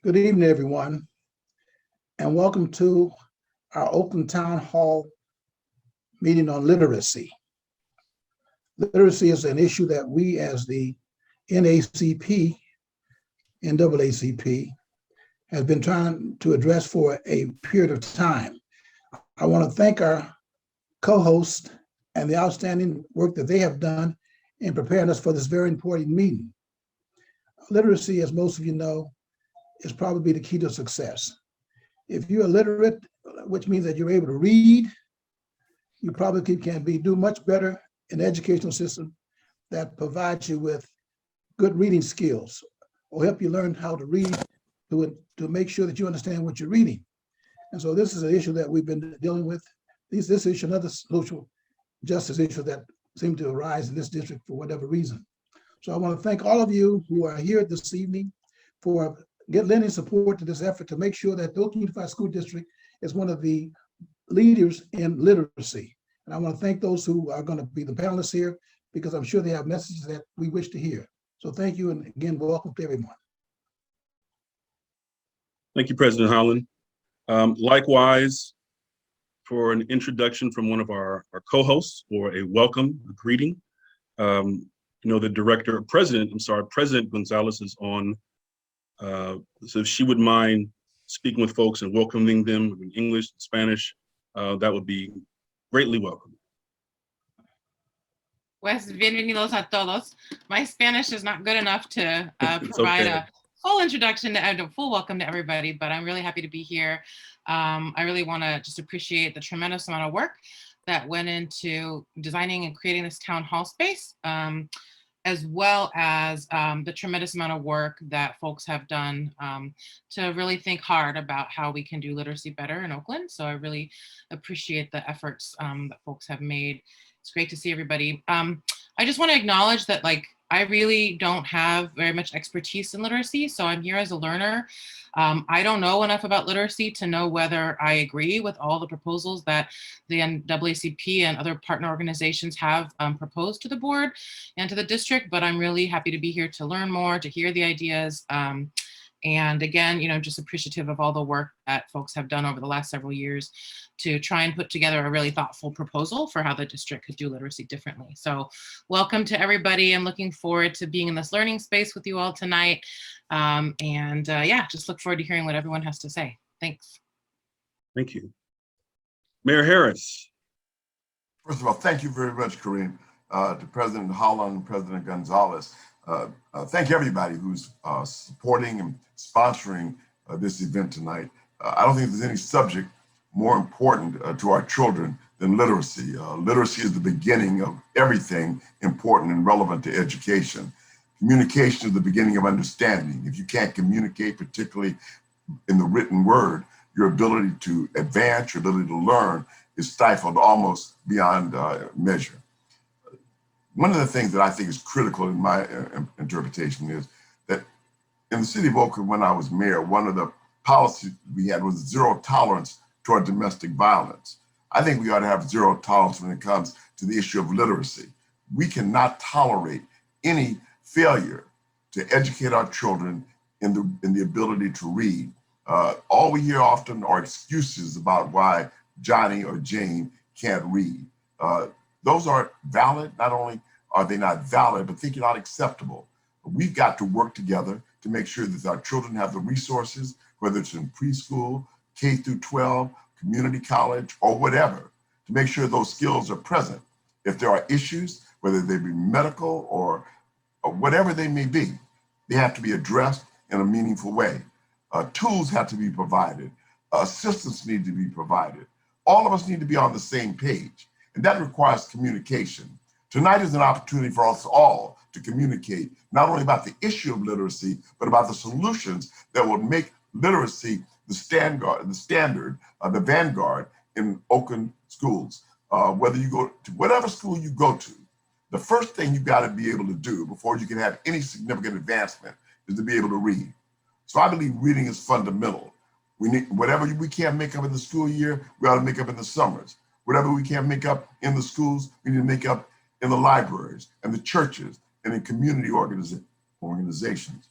Good evening, everyone, and welcome to our Oakland Town Hall meeting on literacy. Literacy is an issue that we as the NAACP, NAACP, has been trying to address for a period of time. I want to thank our co-hosts and the outstanding work that they have done in preparing us for this very important meeting. Literacy, as most of you know, is probably the key to success. If you're illiterate, which means that you're able to read, you probably can do much better in the educational system that provides you with good reading skills or help you learn how to read to make sure that you understand what you're reading. And so this is an issue that we've been dealing with. This issue and other social justice issues that seem to arise in this district for whatever reason. So I want to thank all of you who are here this evening for lending support to this effort to make sure that the Oakland Unified School District is one of the leaders in literacy. And I want to thank those who are going to be the panelists here because I'm sure they have messages that we wish to hear. So thank you, and again, welcome to everyone. Thank you, President Holland. Likewise, for an introduction from one of our co-hosts or a welcome, a greeting. The President Gonzalez is on. So if she would mind speaking with folks and welcoming them in English, Spanish, that would be greatly welcome. Pues bienvenidos a todos. My Spanish is not good enough to provide a full introduction and a full welcome to everybody, but I'm really happy to be here. I really want to just appreciate the tremendous amount of work that went into designing and creating this town hall space, as well as the tremendous amount of work that folks have done to really think hard about how we can do literacy better in Oakland. So I really appreciate the efforts that folks have made. It's great to see everybody. I just want to acknowledge that I really don't have very much expertise in literacy, so I'm here as a learner. I don't know enough about literacy to know whether I agree with all the proposals that the NAACP and other partner organizations have proposed to the board and to the district, but I'm really happy to be here to learn more, to hear the ideas. And again, just appreciative of all the work that folks have done over the last several years to try and put together a really thoughtful proposal for how the district could do literacy differently. So welcome to everybody. I'm looking forward to being in this learning space with you all tonight. Just look forward to hearing what everyone has to say. Thanks. Thank you. Mayor Harris. First of all, thank you very much, Kareem, to President Holland and President Gonzalez. Thank everybody who's supporting and sponsoring this event tonight. I don't think there's any subject more important to our children than literacy. Literacy is the beginning of everything important and relevant to education. Communication is the beginning of understanding. If you can't communicate, particularly in the written word, your ability to advance, your ability to learn is stifled almost beyond measure. One of the things that I think is critical in my interpretation is that in the city of Oakland, when I was mayor, one of the policies we had was zero tolerance toward domestic violence. I think we ought to have zero tolerance when it comes to the issue of literacy. We cannot tolerate any failure to educate our children in the ability to read. All we hear often are excuses about why Johnny or Jane can't read. Those aren't valid. Not only are they not valid, but they're not acceptable. We've got to work together to make sure that our children have the resources, whether it's in preschool, K through 12, community college, or whatever, to make sure those skills are present. If there are issues, whether they be medical or whatever they may be, they have to be addressed in a meaningful way. Tools have to be provided. Assistance need to be provided. All of us need to be on the same page, and that requires communication. Tonight is an opportunity for us all to communicate not only about the issue of literacy, but about the solutions that will make literacy the standard, the vanguard in Oakland schools. Whether you go to whatever school you go to, the first thing you've got to be able to do before you can have any significant advancement is to be able to read. So I believe reading is fundamental. We need whatever we can't make up in the school year, we ought to make up in the summers. Whatever we can't make up in the schools, we need to make up in the libraries and the churches and in community organizations.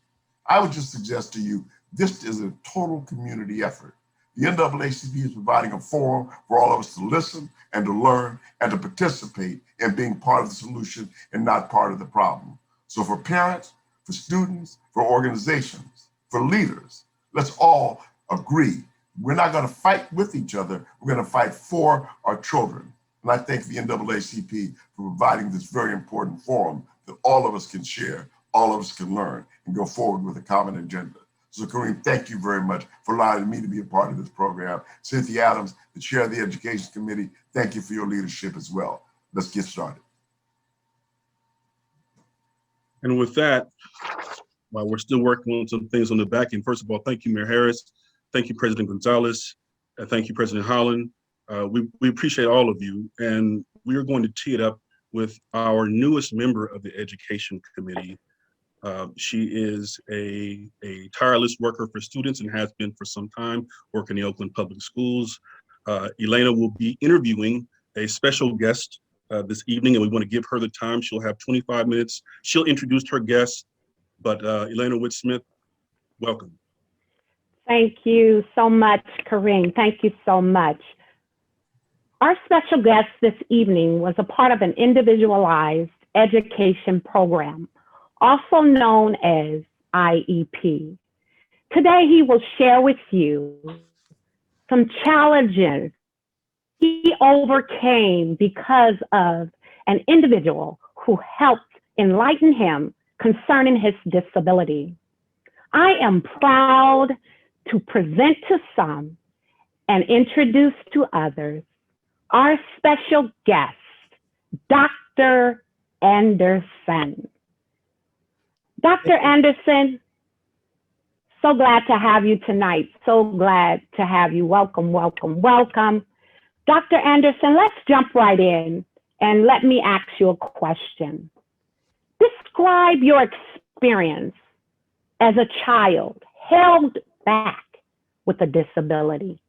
I would just suggest to you, this is a total community effort. The NAACP is providing a forum for all of us to listen and to learn and to participate in being part of the solution and not part of the problem. So for parents, for students, for organizations, for leaders, let's all agree. We're not going to fight with each other. We're going to fight for our children. And I thank the NAACP for providing this very important forum that all of us can share, all of us can learn, and go forward with a common agenda. So Kareem, thank you very much for allowing me to be a part of this program. Cynthia Adams, the chair of the Education Committee, thank you for your leadership as well. Let's get started. And with that, while we're still working on some things on the back end, first of all, thank you, Mayor Harris. Thank you, President Gonzalez. Thank you, President Holland. We appreciate all of you. And we are going to tee it up with our newest member of the Education Committee. She is a tireless worker for students and has been for some time, working in the Oakland Public Schools. Elena will be interviewing a special guest this evening, and we want to give her the time. She'll have 25 minutes. She'll introduce her guest, but Elena Wits-Smith, welcome. Thank you so much, Kareem. Thank you so much. Our special guest this evening was a part of an individualized education program, also known as IEP. Today, he will share with you some challenges he overcame because of an individual who helped enlighten him concerning his disability. I am proud to present to some and introduce to others our special guest, Dr. Anderson. Dr. Anderson, so glad to have you tonight. So glad to have you. Welcome, welcome, welcome. Dr. Anderson, let's jump right in and let me ask you a question. Describe your experience as a child held back with a disability.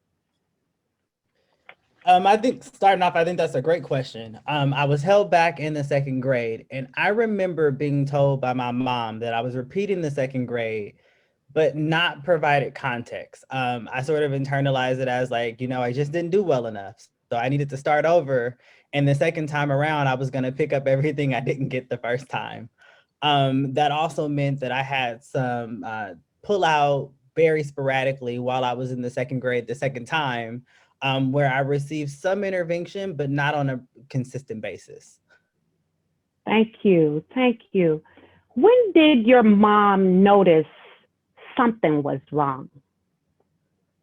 I think starting off, I think that's a great question. I was held back in the second grade, and I remember being told by my mom that I was repeating the second grade, but not provided context. I sort of internalized it as like, I just didn't do well enough. So I needed to start over. And the second time around, I was going to pick up everything I didn't get the first time. That also meant that I had some pull out very sporadically while I was in the second grade the second time, where I received some intervention, but not on a consistent basis. Thank you. Thank you. When did your mom notice something was wrong?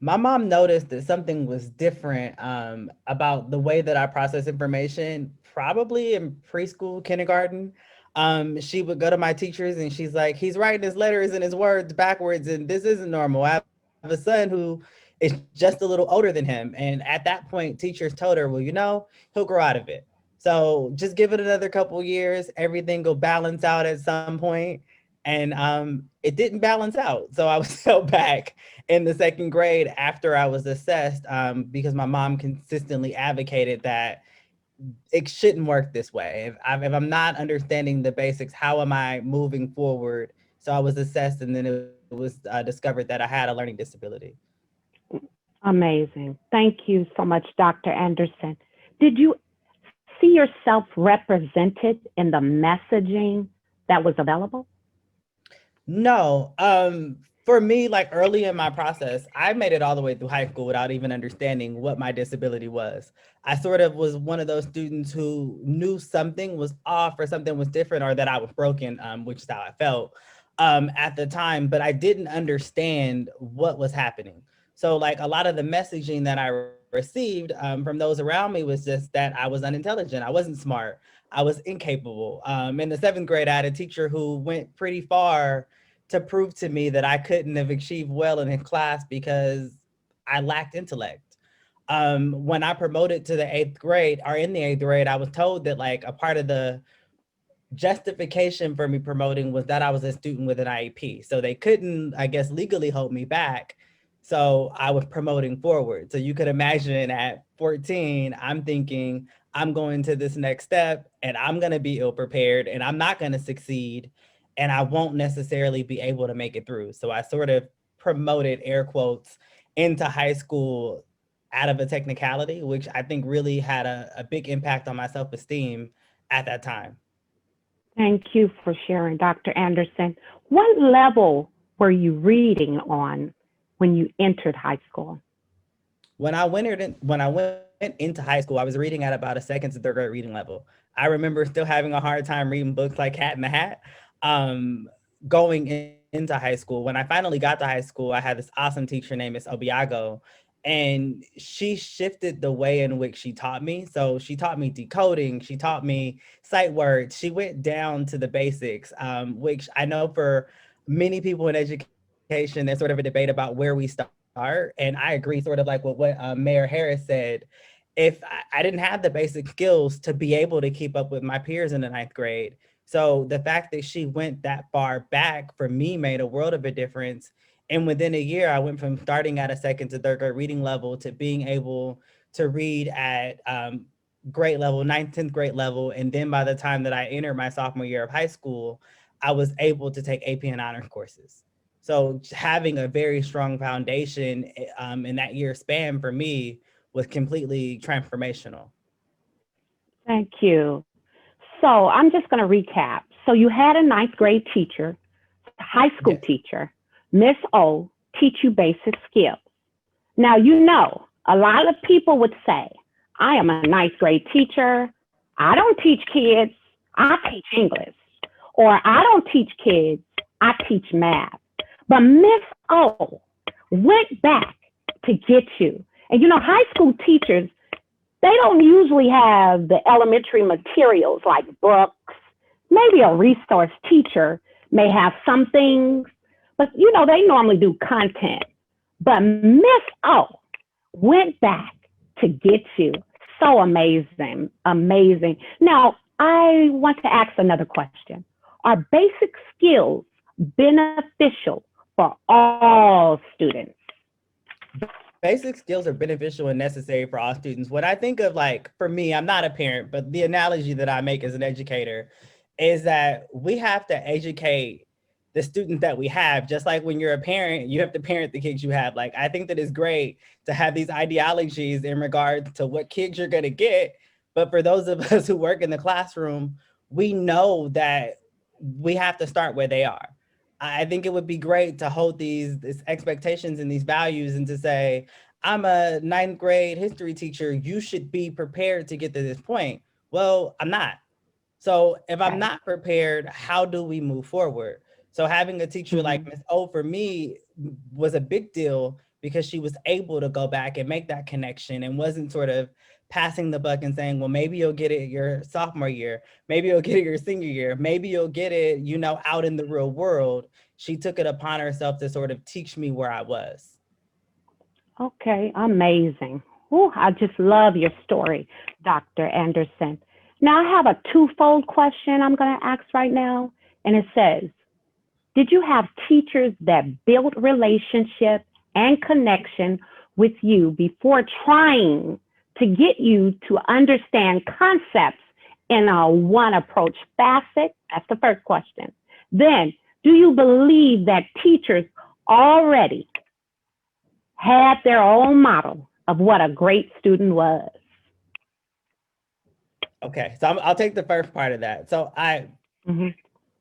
My mom noticed that something was different about the way that I process information, probably in preschool, kindergarten. She would go to my teachers and she's like, he's writing his letters and his words backwards, and this isn't normal. I have a son who is just a little older than him. And at that point, teachers told her, well, he'll grow out of it. So just give it another couple of years, everything will balance out at some point. And it didn't balance out. So I was held back in the second grade after I was assessed because my mom consistently advocated that it shouldn't work this way. If I'm not understanding the basics, how am I moving forward? So I was assessed, and then it was discovered that I had a learning disability. Amazing. Thank you so much, Dr. Anderson. Did you see yourself represented in the messaging that was available? No. For me, like early in my process, I made it all the way through high school without even understanding what my disability was. I sort of was one of those students who knew something was off or something was different or that I was broken, which is how I felt at the time, but I didn't understand what was happening. So like a lot of the messaging that I received from those around me was just that I was unintelligent. I wasn't smart. I was incapable. In the seventh grade, I had a teacher who went pretty far to prove to me that I couldn't have achieved well in class because I lacked intellect. When I promoted to the eighth grade, or in the eighth grade, I was told that like a part of the justification for me promoting was that I was a student with an IEP. So they couldn't, I guess, legally hold me back. So I was promoting forward. So you could imagine at 14, I'm thinking, I'm going to this next step and I'm going to be ill prepared and I'm not going to succeed. and I won't necessarily be able to make it through. So I sort of promoted, air quotes, into high school out of a technicality, which I think really had a big impact on my self-esteem at that time. Thank you for sharing, Dr. Anderson. What level were you reading on when you entered high school? When I went into high school, I was reading at about a second to third grade reading level. I remember still having a hard time reading books like Cat in the Hat. Going into high school, when I finally got to high school, I had this awesome teacher named Miss Obiago, and she shifted the way in which she taught me. So she taught me decoding, she taught me sight words, she went down to the basics, which I know for many people in education, there's sort of a debate about where we start. And I agree sort of like with what Mayor Harris said. If I didn't have the basic skills to be able to keep up with my peers in the 9th grade. So the fact that she went that far back for me made a world of a difference. And within a year, I went from starting at a second to third grade reading level to being able to read at grade level, 9th, 10th grade level. And then by the time that I entered my sophomore year of high school, I was able to take AP and honors courses. So having a very strong foundation in that year span for me was completely transformational. Thank you. So I'm just going to recap. So you had a 9th grade teacher, high school teacher, Miss O, teach you basic skills. Now, you know, a lot of people would say, I am a 9th grade teacher. I don't teach kids. I teach English. Or I don't teach kids. I teach math. But Miss O went back to get you. And you know, high school teachers, they don't usually have the elementary materials like books. Maybe a resource teacher may have some things, but you know, they normally do content. But Miss O went back to get you. So amazing, amazing. Now, I want to ask another question. Are basic skills beneficial for all students? Basic skills are beneficial and necessary for all students. When I think of, like, for me, I'm not a parent, but the analogy that I make as an educator is that we have to educate the students that we have. Just like when you're a parent, you have to parent the kids you have. Like, I think that it's great to have these ideologies in regard to what kids you're gonna get. But for those of us who work in the classroom, we know that we have to start where they are. I think it would be great to hold these expectations and these values and to say, I'm a 9th grade history teacher, you should be prepared to get to this point. Well, I'm not. So if I'm not prepared, how do we move forward? So having a teacher like Ms. O for me was a big deal because she was able to go back and make that connection and wasn't sort of passing the buck and saying, well, maybe you'll get it your sophomore year, maybe you'll get it your senior year, maybe you'll get it, you know, out in the real world. She took it upon herself to sort of teach me where I was. Okay, amazing. Ooh, I just love your story, Dr. Anderson. Now I have a twofold question I'm going to ask right now. And it says, did you have teachers that built relationship and connection with you before trying to get you to understand concepts in a one approach facet? That's the first question. Then, do you believe that teachers already had their own model of what a great student was? Okay, so I'll take the first part of that. So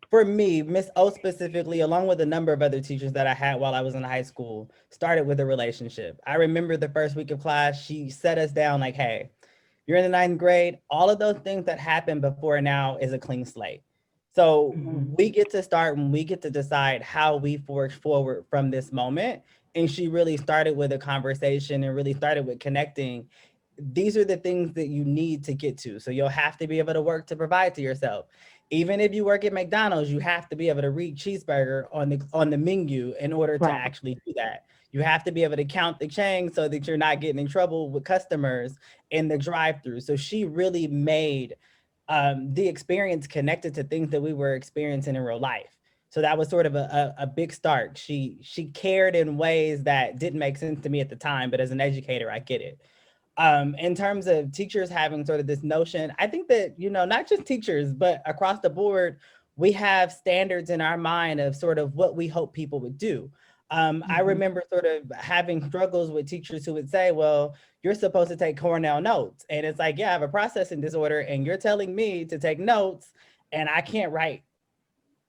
for me, Miss O specifically, along with a number of other teachers that I had while I was in high school, started with a relationship. I remember the first week of class, she set us down like, hey, you're in the 9th grade. All of those things that happened before now is a clean slate. So we get to start and we get to decide how we forge forward from this moment. And she really started with a conversation and really started with connecting. These are the things that you need to get to. So you'll have to be able to work to provide to yourself. Even if you work at McDonald's, you have to be able to read cheeseburger on the menu in order to actually do that. You have to be able to count the change so that you're not getting in trouble with customers in the drive-thru. So she really made the experience connected to things that we were experiencing in real life. So that was sort of a big start. She cared in ways that didn't make sense to me at the time, but as an educator, I get it. In terms of teachers having sort of this notion, I think that, you know, not just teachers, but across the board, we have standards in our mind of sort of what we hope people would do. I remember sort of having struggles with teachers who would say, well, you're supposed to take Cornell notes. And it's like, yeah, I have a processing disorder and you're telling me to take notes and I can't write.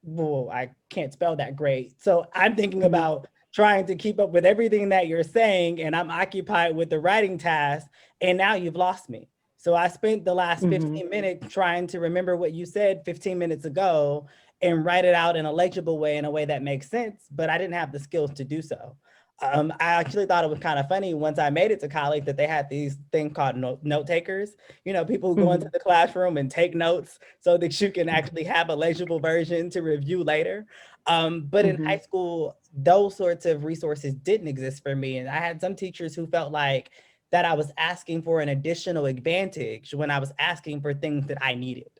Well, I can't spell that great. So I'm thinking about trying to keep up with everything that you're saying and I'm occupied with the writing task and now you've lost me. So I spent the last 15 minutes trying to remember what you said 15 minutes ago and write it out in a legible way, in a way that makes sense, but I didn't have the skills to do so. I actually thought it was kind of funny once I made it to college that they had these things called note takers, you know, people who go into the classroom and take notes so that you can actually have a legible version to review later. But in high school, those sorts of resources didn't exist for me. And I had some teachers who felt like that I was asking for an additional advantage when I was asking for things that I needed.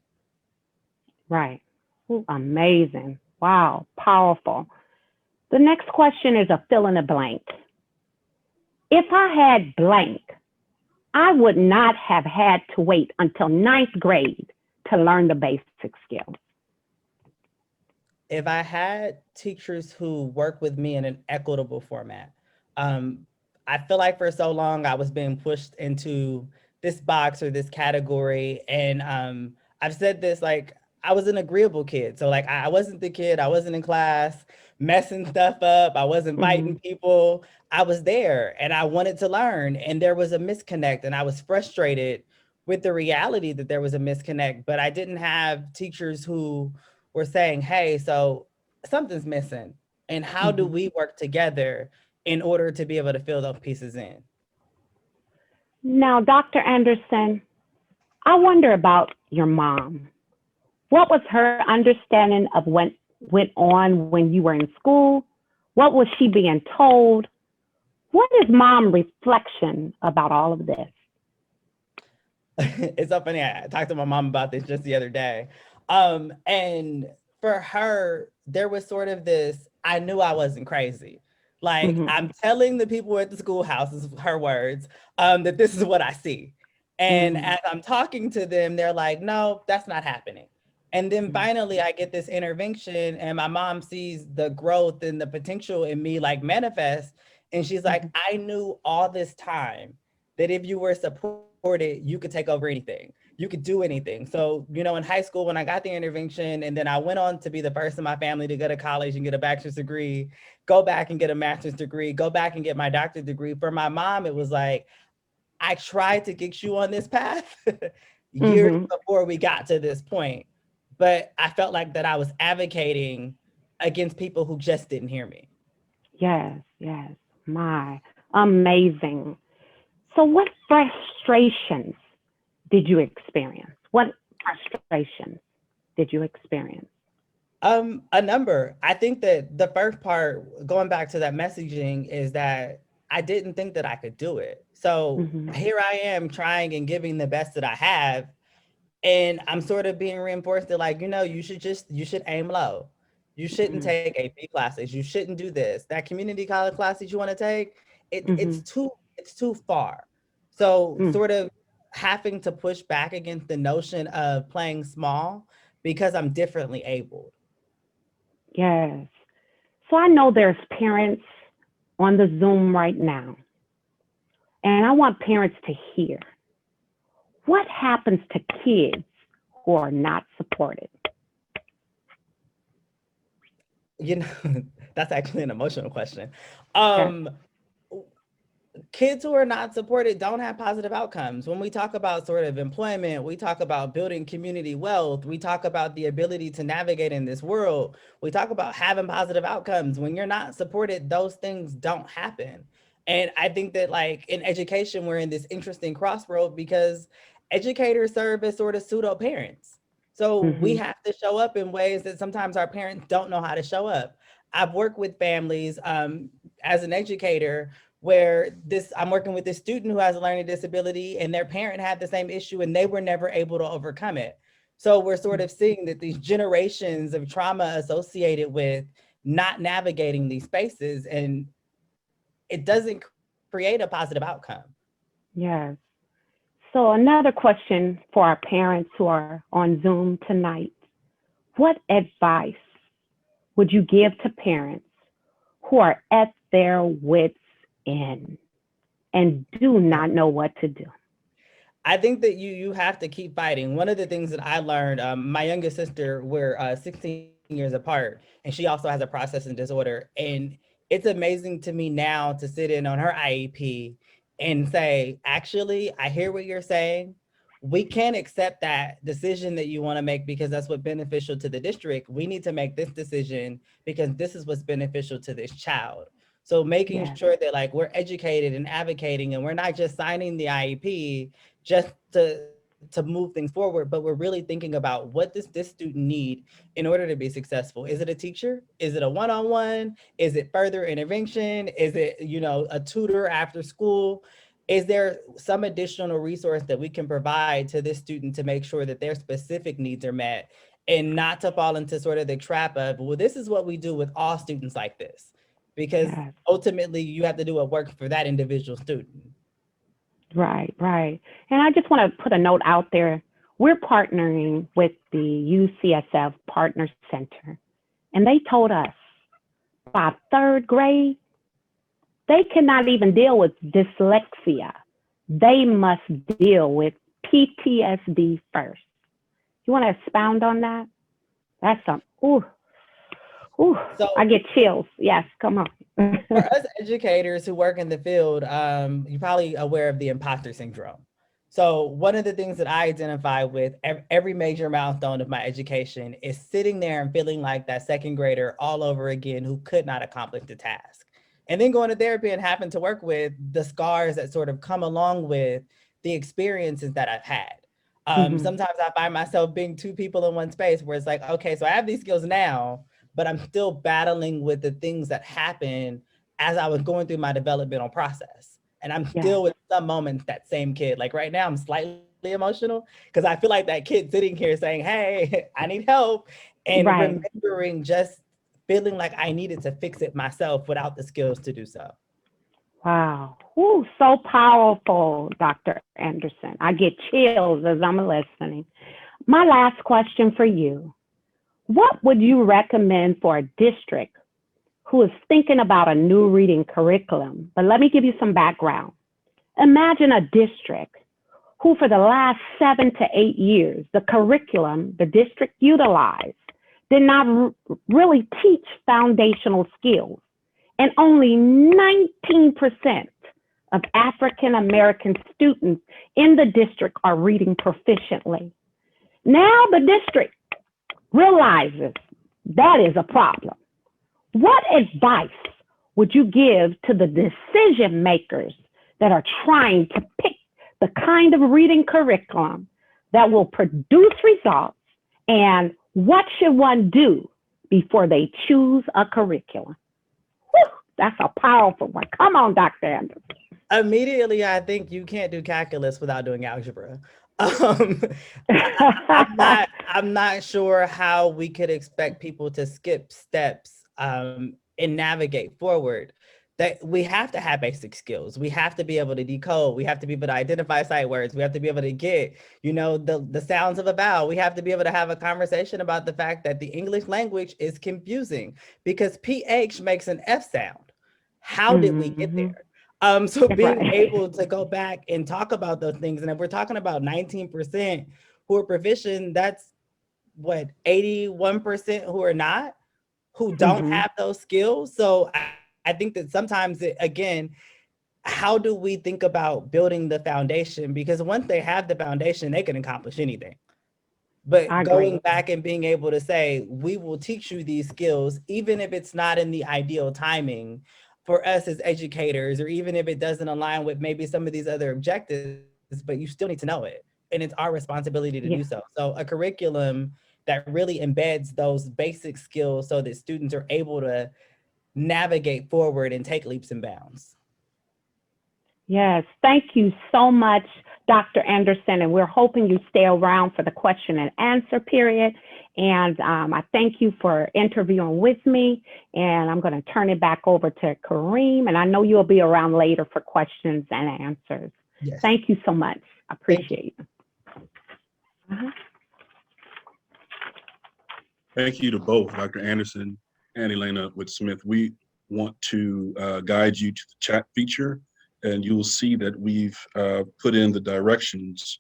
Right. Ooh, amazing. Wow. Powerful. The next question is a fill in the blank. If I had blank, I would not have had to wait until 9th grade to learn the basic skills. If I had teachers who work with me in an equitable format, I feel like for so long I was being pushed into this box or this category. And I've said this, like, I was an agreeable kid. So like, I wasn't the kid, I wasn't in class, messing stuff up. I wasn't fighting people. I was there and I wanted to learn. And there was a disconnect and I was frustrated with the reality that there was a disconnect, but I didn't have teachers who were saying, hey, so something's missing. And how do we work together in order to be able to fill those pieces in? Now, Dr. Anderson, I wonder about your mom. What was her understanding of what went on when you were in school? What was she being told? What is mom reflection about all of this? It's so funny. I talked to my mom about this just the other day. And for her, there was sort of this, I knew I wasn't crazy. Like I'm telling the people at the schoolhouse, this is her words, that this is what I see. And as I'm talking to them, they're like, no, that's not happening. And then finally I get this intervention and my mom sees the growth and the potential in me like manifest. And she's like, I knew all this time that if you were supported, you could take over anything. You could do anything. So, you know, in high school, when I got the intervention and then I went on to be the first in my family to go to college and get a bachelor's degree, go back and get a master's degree, go back and get my doctorate degree. For my mom, it was like, I tried to get you on this path years before we got to this point. But I felt like that I was advocating against people who just didn't hear me. Yes, yes, my, amazing. So what frustrations did you experience? What frustrations did you experience? A number. I think that the first part, going back to that messaging, is that I didn't think that I could do it. So here I am trying and giving the best that I have. And I'm sort of being reinforced that, like, you know, you should aim low. You shouldn't take AP classes. You shouldn't do this. That community college class that you want to take, it's too far. So sort of having to push back against the notion of playing small because I'm differently abled. Yes. So I know there's parents on the Zoom right now, and I want parents to hear. What happens to kids who are not supported? You know, that's actually an emotional question. Kids who are not supported don't have positive outcomes. When we talk about sort of employment, we talk about building community wealth, we talk about the ability to navigate in this world, we talk about having positive outcomes. When you're not supported, those things don't happen. And I think that, like, in education, we're in this interesting crossroad because educators serve as sort of pseudo parents. So we have to show up in ways that sometimes our parents don't know how to show up. I've worked with families as an educator where I'm working with this student who has a learning disability and their parent had the same issue and they were never able to overcome it. So we're sort of seeing that these generations of trauma associated with not navigating these spaces, and it doesn't create a positive outcome. Yes. So another question for our parents who are on Zoom tonight. what advice would you give to parents who are at their wits' end and do not know what to do? I think that you have to keep fighting. One of the things that I learned, my youngest sister, we're 16 years apart, and she also has a processing disorder. And it's amazing to me now to sit in on her IEP and say, actually, I hear what you're saying. We can't accept that decision that you want to make because that's what's beneficial to the district. We need to make this decision because this is what's beneficial to this child. So making sure that like we're educated and advocating, and we're not just signing the IEP just to move things forward, but we're really thinking about what does this student need in order to be successful? Is it a teacher? Is it a one-on-one? Is it further intervention? Is it, you know, a tutor after school? Is there some additional resource that we can provide to this student to make sure that their specific needs are met, and not to fall into sort of the trap of, well, this is what we do with all students like this, because ultimately you have to do what works for that individual student. Right, right. And I just want to put a note out there. We're partnering with the UCSF Partner Center, and they told us by third grade, they cannot even deal with dyslexia. They must deal with PTSD first. You want to expound on that? That's something. Ooh, so, I get chills. Yes, come on. For us educators who work in the field, you're probably aware of the imposter syndrome. So one of the things that I identify with every major milestone of my education is sitting there and feeling like that second grader all over again who could not accomplish the task. And then going to therapy and having to work with the scars that sort of come along with the experiences that I've had. Sometimes I find myself being two people in one space where it's like, okay, so I have these skills now, but I'm still battling with the things that happen as I was going through my developmental process. And I'm still with some moments that same kid. Like right now, I'm slightly emotional because I feel like that kid sitting here saying, hey, I need help. And remembering just feeling like I needed to fix it myself without the skills to do so. Wow. Ooh, so powerful, Dr. Anderson. I get chills as I'm listening. My last question for you. What would you recommend for a district who is thinking about a new reading curriculum? But let me give you some background. Imagine a district who for the last 7 to 8 years, the curriculum the district utilized did not really teach foundational skills. And only 19% of African-American students in the district are reading proficiently. Now the district realizes that is a problem. What advice would you give to the decision makers that are trying to pick the kind of reading curriculum that will produce results, and what should one do before they choose a curriculum? Whew, that's a powerful one. Come on, Dr. Anderson. Immediately, I think you can't do calculus without doing algebra. I'm not sure how we could expect people to skip steps and navigate forward. That we have to have basic skills. We have to be able to decode. We have to be able to identify sight words. We have to be able to get, you know, the sounds of a vowel. We have to be able to have a conversation about the fact that the English language is confusing because PH makes an F sound. How did we get there? So being able to go back and talk about those things, and if we're talking about 19% who are proficient, that's what, 81% who are not, who don't have those skills. So I think that sometimes, again, how do we think about building the foundation? Because once they have the foundation, they can accomplish anything. But going back and being able to say, we will teach you these skills, even if it's not in the ideal timing for us as educators, or even if it doesn't align with maybe some of these other objectives, but you still need to know it. And it's our responsibility to do so. So a curriculum that really embeds those basic skills so that students are able to navigate forward and take leaps and bounds. Yes, thank you so much, Dr. Anderson, and we're hoping you stay around for the question and answer period. And I thank you for interviewing with me, and I'm going to turn it back over to Kareem, and I know you'll be around later for questions and answers. Yes. Thank you so much. I appreciate you. Thank you to both Dr. Anderson and Elena Wits-Smith. We want to guide you to the chat feature, and you will see that we've put in the directions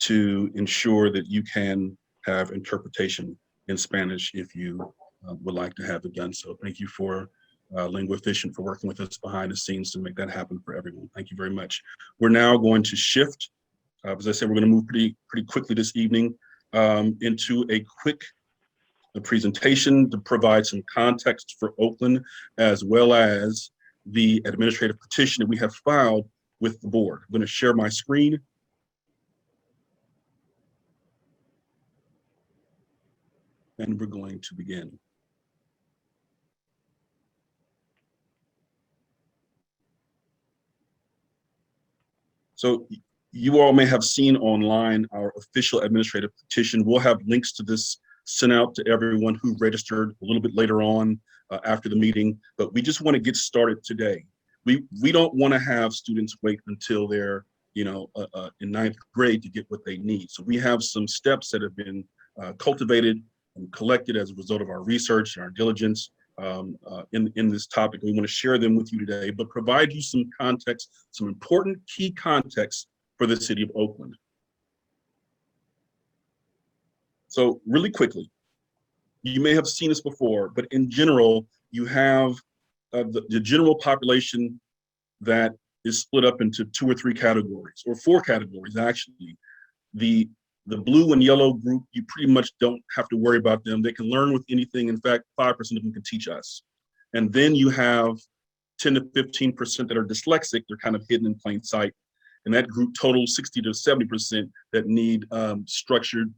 to ensure that you can have interpretation in Spanish if you would like to have it done so. Thank you for Linguaficient for working with us behind the scenes to make that happen for everyone. Thank you very much. We're now going to shift. As I said, we're going to move pretty quickly this evening into a quick presentation to provide some context for Oakland, as well as the administrative petition that we have filed with the board. I'm going to share my screen. And we're going to begin. So you all may have seen online our official administrative petition. We'll have links to this sent out to everyone who registered a little bit later on after the meeting, but we just want to get started today. We don't want to have students wait until they're in ninth grade to get what they need. So we have some steps that have been cultivated and collected as a result of our research and our diligence in this topic. We want to share them with you today, but provide you some context, some important key context for the city of Oakland. So really quickly, you may have seen this before, but in general, you have the general population that is split up into 2 or 3 categories, or 4 categories actually. The blue and yellow group, you pretty much don't have to worry about them. They can learn with anything. In fact, 5% of them can teach us. And then you have 10 to 15% that are dyslexic. They're kind of hidden in plain sight. And that group totals 60 to 70% that need structured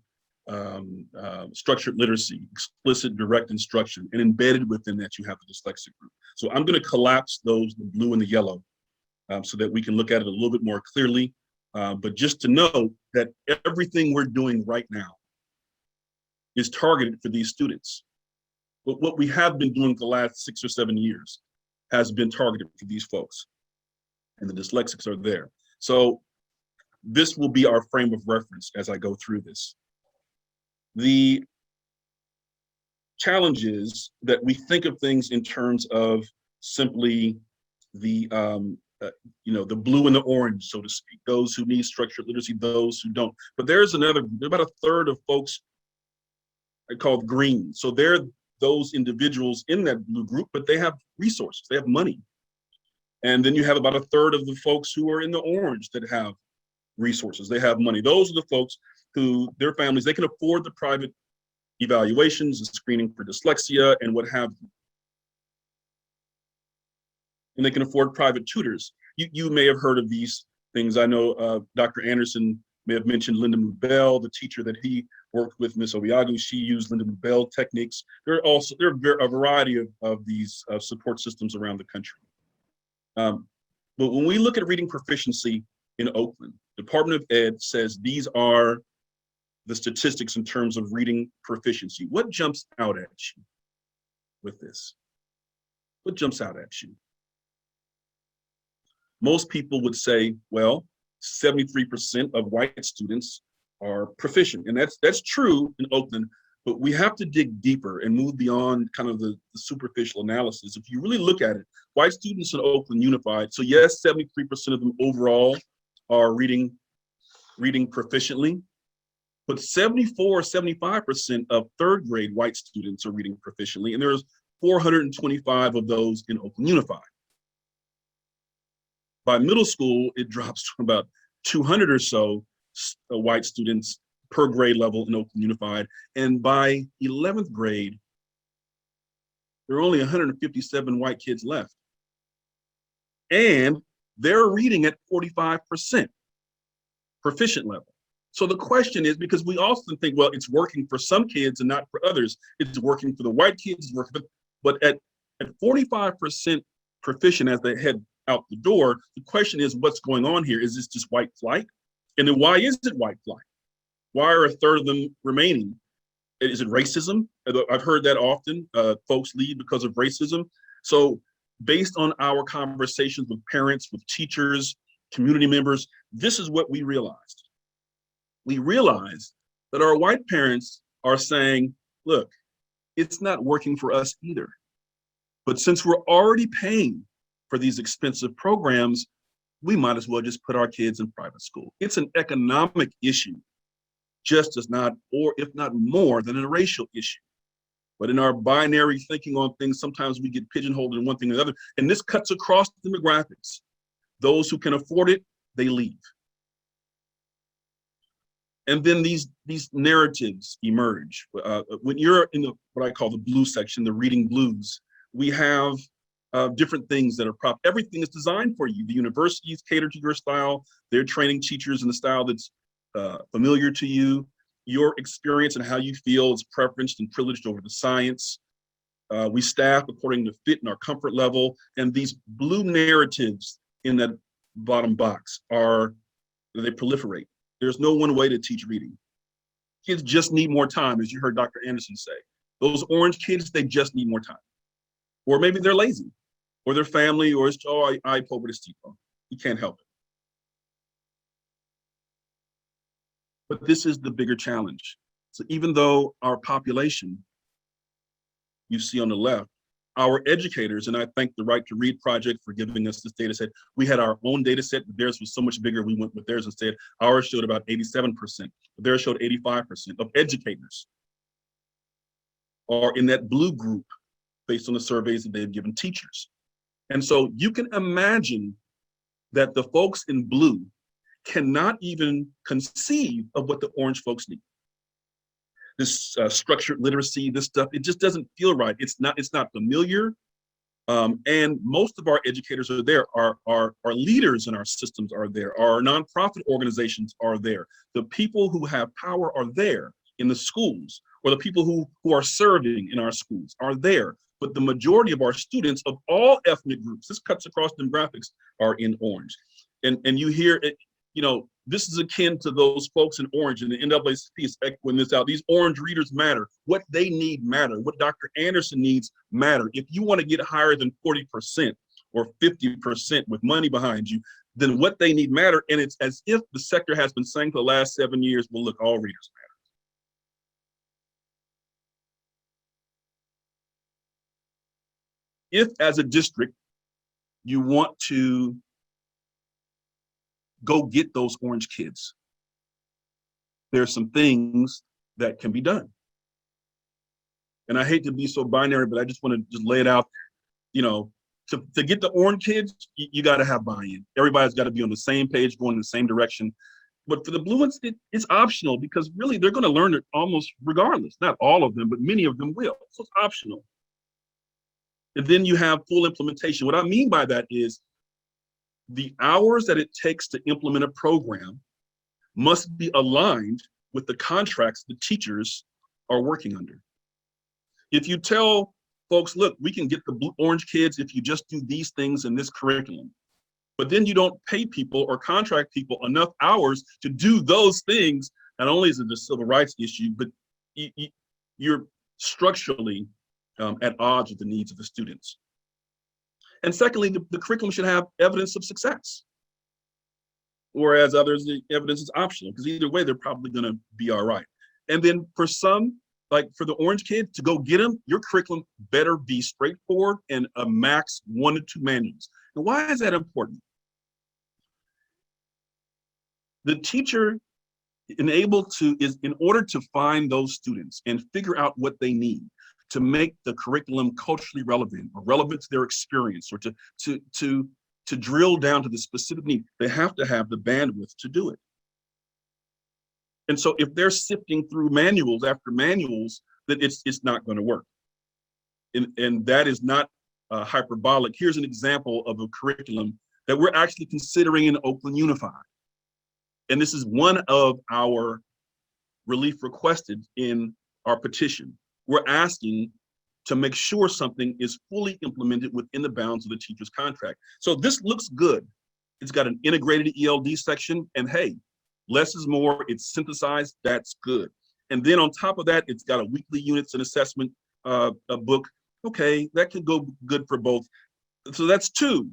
literacy, explicit direct instruction, and embedded within that you have the dyslexic group. So I'm going to collapse those, the blue and the yellow, so that we can look at it a little bit more clearly. But just to know that everything we're doing right now is targeted for these students. But what we have been doing for the last 6 or 7 years has been targeted for these folks, and the dyslexics are there. So this will be our frame of reference as I go through this. The challenge is that we think of things in terms of simply the blue and the orange, so to speak, those who need structured literacy, those who don't. But there's about a third of folks are called green. So they're those individuals in that blue group, but they have resources, they have money. And then you have about a third of the folks who are in the orange that have resources, they have money. Those are the folks who, their families, they can afford the private evaluations and screening for dyslexia and what have you. And they can afford private tutors. You may have heard of these things. I know Dr. Anderson may have mentioned Linda Mubel, the teacher that he worked with, Ms. Obiagu. She used Linda Mubel techniques. There are a variety of these support systems around the country. But when we look at reading proficiency in Oakland, Department of Ed says these are the statistics in terms of reading proficiency. What jumps out at you with this? What jumps out at you? Most people would say, well, 73% of white students are proficient. And that's true in Oakland, but we have to dig deeper and move beyond kind of the superficial analysis. If you really look at it, white students in Oakland Unified, so yes, 73% of them overall are reading proficiently, but 75% of 3rd grade white students are reading proficiently, and there's 425 of those in Oakland Unified. By middle school, it drops to about 200 or so white students per grade level in Oakland Unified. And by 11th grade, there are only 157 white kids left. And they're reading at 45% proficient level. So the question is, because we often think, well, it's working for some kids and not for others. It's working for the white kids, it's working for, but at 45% proficient as they head out the door, the question is, what's going on here? Is this just white flight? And then why is it white flight? Why are a third of them remaining? Is it racism? I've heard that often. Folks leave because of racism. So based on our conversations with parents, with teachers, community members, this is what we realized. We realized that our white parents are saying, look, it's not working for us either. But since we're already paying for these expensive programs, we might as well just put our kids in private school. It's an economic issue, just as not, or if not more than a racial issue. But in our binary thinking on things, sometimes we get pigeonholed in one thing or the other. And this cuts across demographics. Those who can afford it, they leave. And then these narratives emerge. When you're in what I call the blue section, the reading blues, we have different things that are everything is designed for you. The universities cater to your style. They're training teachers in the style that's familiar to you. Your experience and how you feel is preferenced and privileged over the science. We staff according to fit and our comfort level. And these blue narratives in that bottom box they proliferate. There's no one way to teach reading. Kids just need more time, as you heard Dr. Anderson say. Those orange kids, they just need more time. Or maybe they're lazy, or their family, or it's, oh, I poverty-tipo. You can't help it. But this is the bigger challenge. So even though our population, you see on the left, our educators, and I thank the Right to Read Project for giving us this data set. We had our own data set, but theirs was so much bigger. We went with theirs instead. Ours showed about 87%, but theirs showed 85% of educators are in that blue group based on the surveys that they've given teachers. And so you can imagine that the folks in blue cannot even conceive of what the orange folks need. This structured literacy, this stuff, it just doesn't feel right. It's not familiar. And most of our educators are there. Our leaders in our systems are there. Our nonprofit organizations are there. The people who have power are there in the schools, or the people who are serving in our schools are there. But the majority of our students of all ethnic groups, this cuts across demographics, are in orange. And you hear it, this is akin to those folks in orange, and the NAACP is echoing this out. These orange readers matter. What they need matter. What Dr. Anderson needs matter. If you want to get higher than 40% or 50% with money behind you, then what they need matter. And it's as if the sector has been saying for the last 7 years, well, look, all readers matter. If as a district, you want to go get those orange kids, there's some things that can be done. And I hate to be so binary, but I just want to just lay it out there. To get the orange kids, you got to have buy-in. Everybody's got to be on the same page, going in the same direction. But for the blue ones, it's optional, because really they're going to learn it almost regardless. Not all of them, but many of them will. So it's optional. And then you have full implementation. What I mean by that is the hours that it takes to implement a program must be aligned with the contracts the teachers are working under. If you tell folks, look, we can get the orange kids if you just do these things in this curriculum, but then you don't pay people or contract people enough hours to do those things, not only is it a civil rights issue, but you're structurally at odds with the needs of the students. And secondly, the curriculum should have evidence of success. Whereas others, the evidence is optional, because either way, they're probably going to be all right. And then for some, like for the orange kid, to go get them, your curriculum better be straightforward and a max 1 to 2 manuals. And why is that important? The teacher is in order to find those students and figure out what they need to make the curriculum culturally relevant or relevant to their experience, or to drill down to the specific need, they have to have the bandwidth to do it. And so if they're sifting through manuals after manuals, then it's not going to work. And that is not hyperbolic. Here's an example of a curriculum that we're actually considering in Oakland Unified. And this is one of our relief requested in our petition. We're asking to make sure something is fully implemented within the bounds of the teacher's contract. So this looks good. It's got an integrated ELD section, and hey, less is more, it's synthesized, that's good. And then on top of that, it's got a weekly units and assessment a book. Okay, that could go good for both. So that's 2.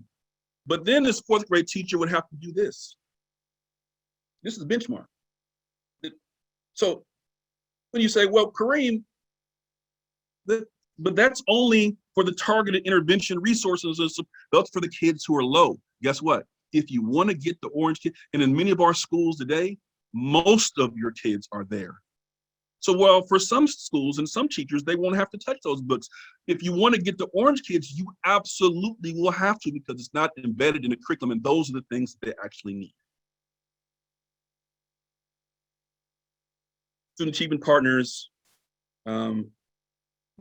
But then this 4th grade teacher would have to do this. This is benchmark. So when you say, well, Kareem, But that's only for the targeted intervention resources. That's for the kids who are low. Guess what? If you want to get the orange kid, and in many of our schools today, most of your kids are there. So while for some schools and some teachers, they won't have to touch those books. If you want to get the orange kids, you absolutely will have to, because it's not embedded in the curriculum, and those are the things that they actually need. Student Achievement Partners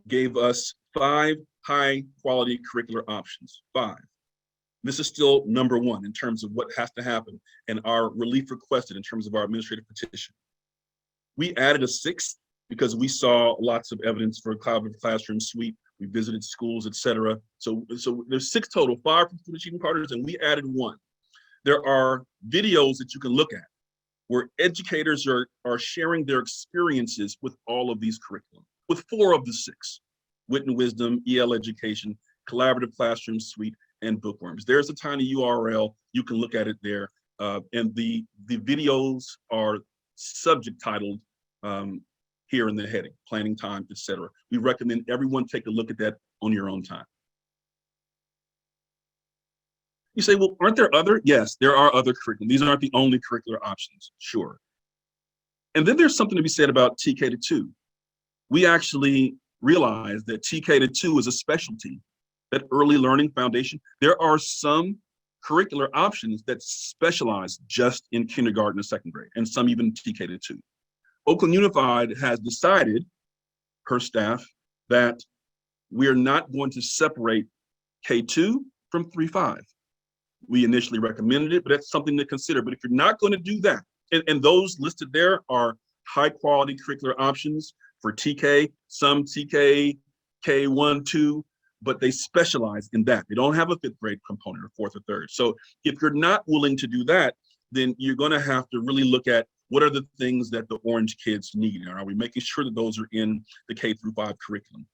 gave us 5 high quality curricular options, 5. This is still number 1 in terms of what has to happen and our relief requested in terms of our administrative petition. We added a 6th because we saw lots of evidence for a collaborative classroom suite. We visited schools, etc. So there's 6 total, 5 from Student Achievement Partners, and we added 1. There are videos that you can look at where educators are sharing their experiences with all of these curriculum, with 4 of the 6, Wit and Wisdom, EL Education, Collaborative Classroom Suite, and Bookworms. There's a tiny URL, you can look at it there. And the videos are subject titled here in the heading, planning time, etc. We recommend everyone take a look at that on your own time. You say, well, aren't there other? Yes, there are other curriculum. These aren't the only curricular options, sure. And then there's something to be said about TK to 2. We actually realize that TK to 2 is a specialty, that early learning foundation. There are some curricular options that specialize just in kindergarten and second grade, and some even TK to 2. Oakland Unified has decided, her staff, that we're not going to separate K2 from 3-5. We initially recommended it, but that's something to consider. But if you're not going to do that, and those listed there are high quality curricular options for TK, some TK, K1, 2, but they specialize in that. They don't have a 5th grade component or 4th or 3rd. So if you're not willing to do that, then you're going to have to really look at what are the things that the orange kids need, and are we making sure that those are in the K through 5 curriculum?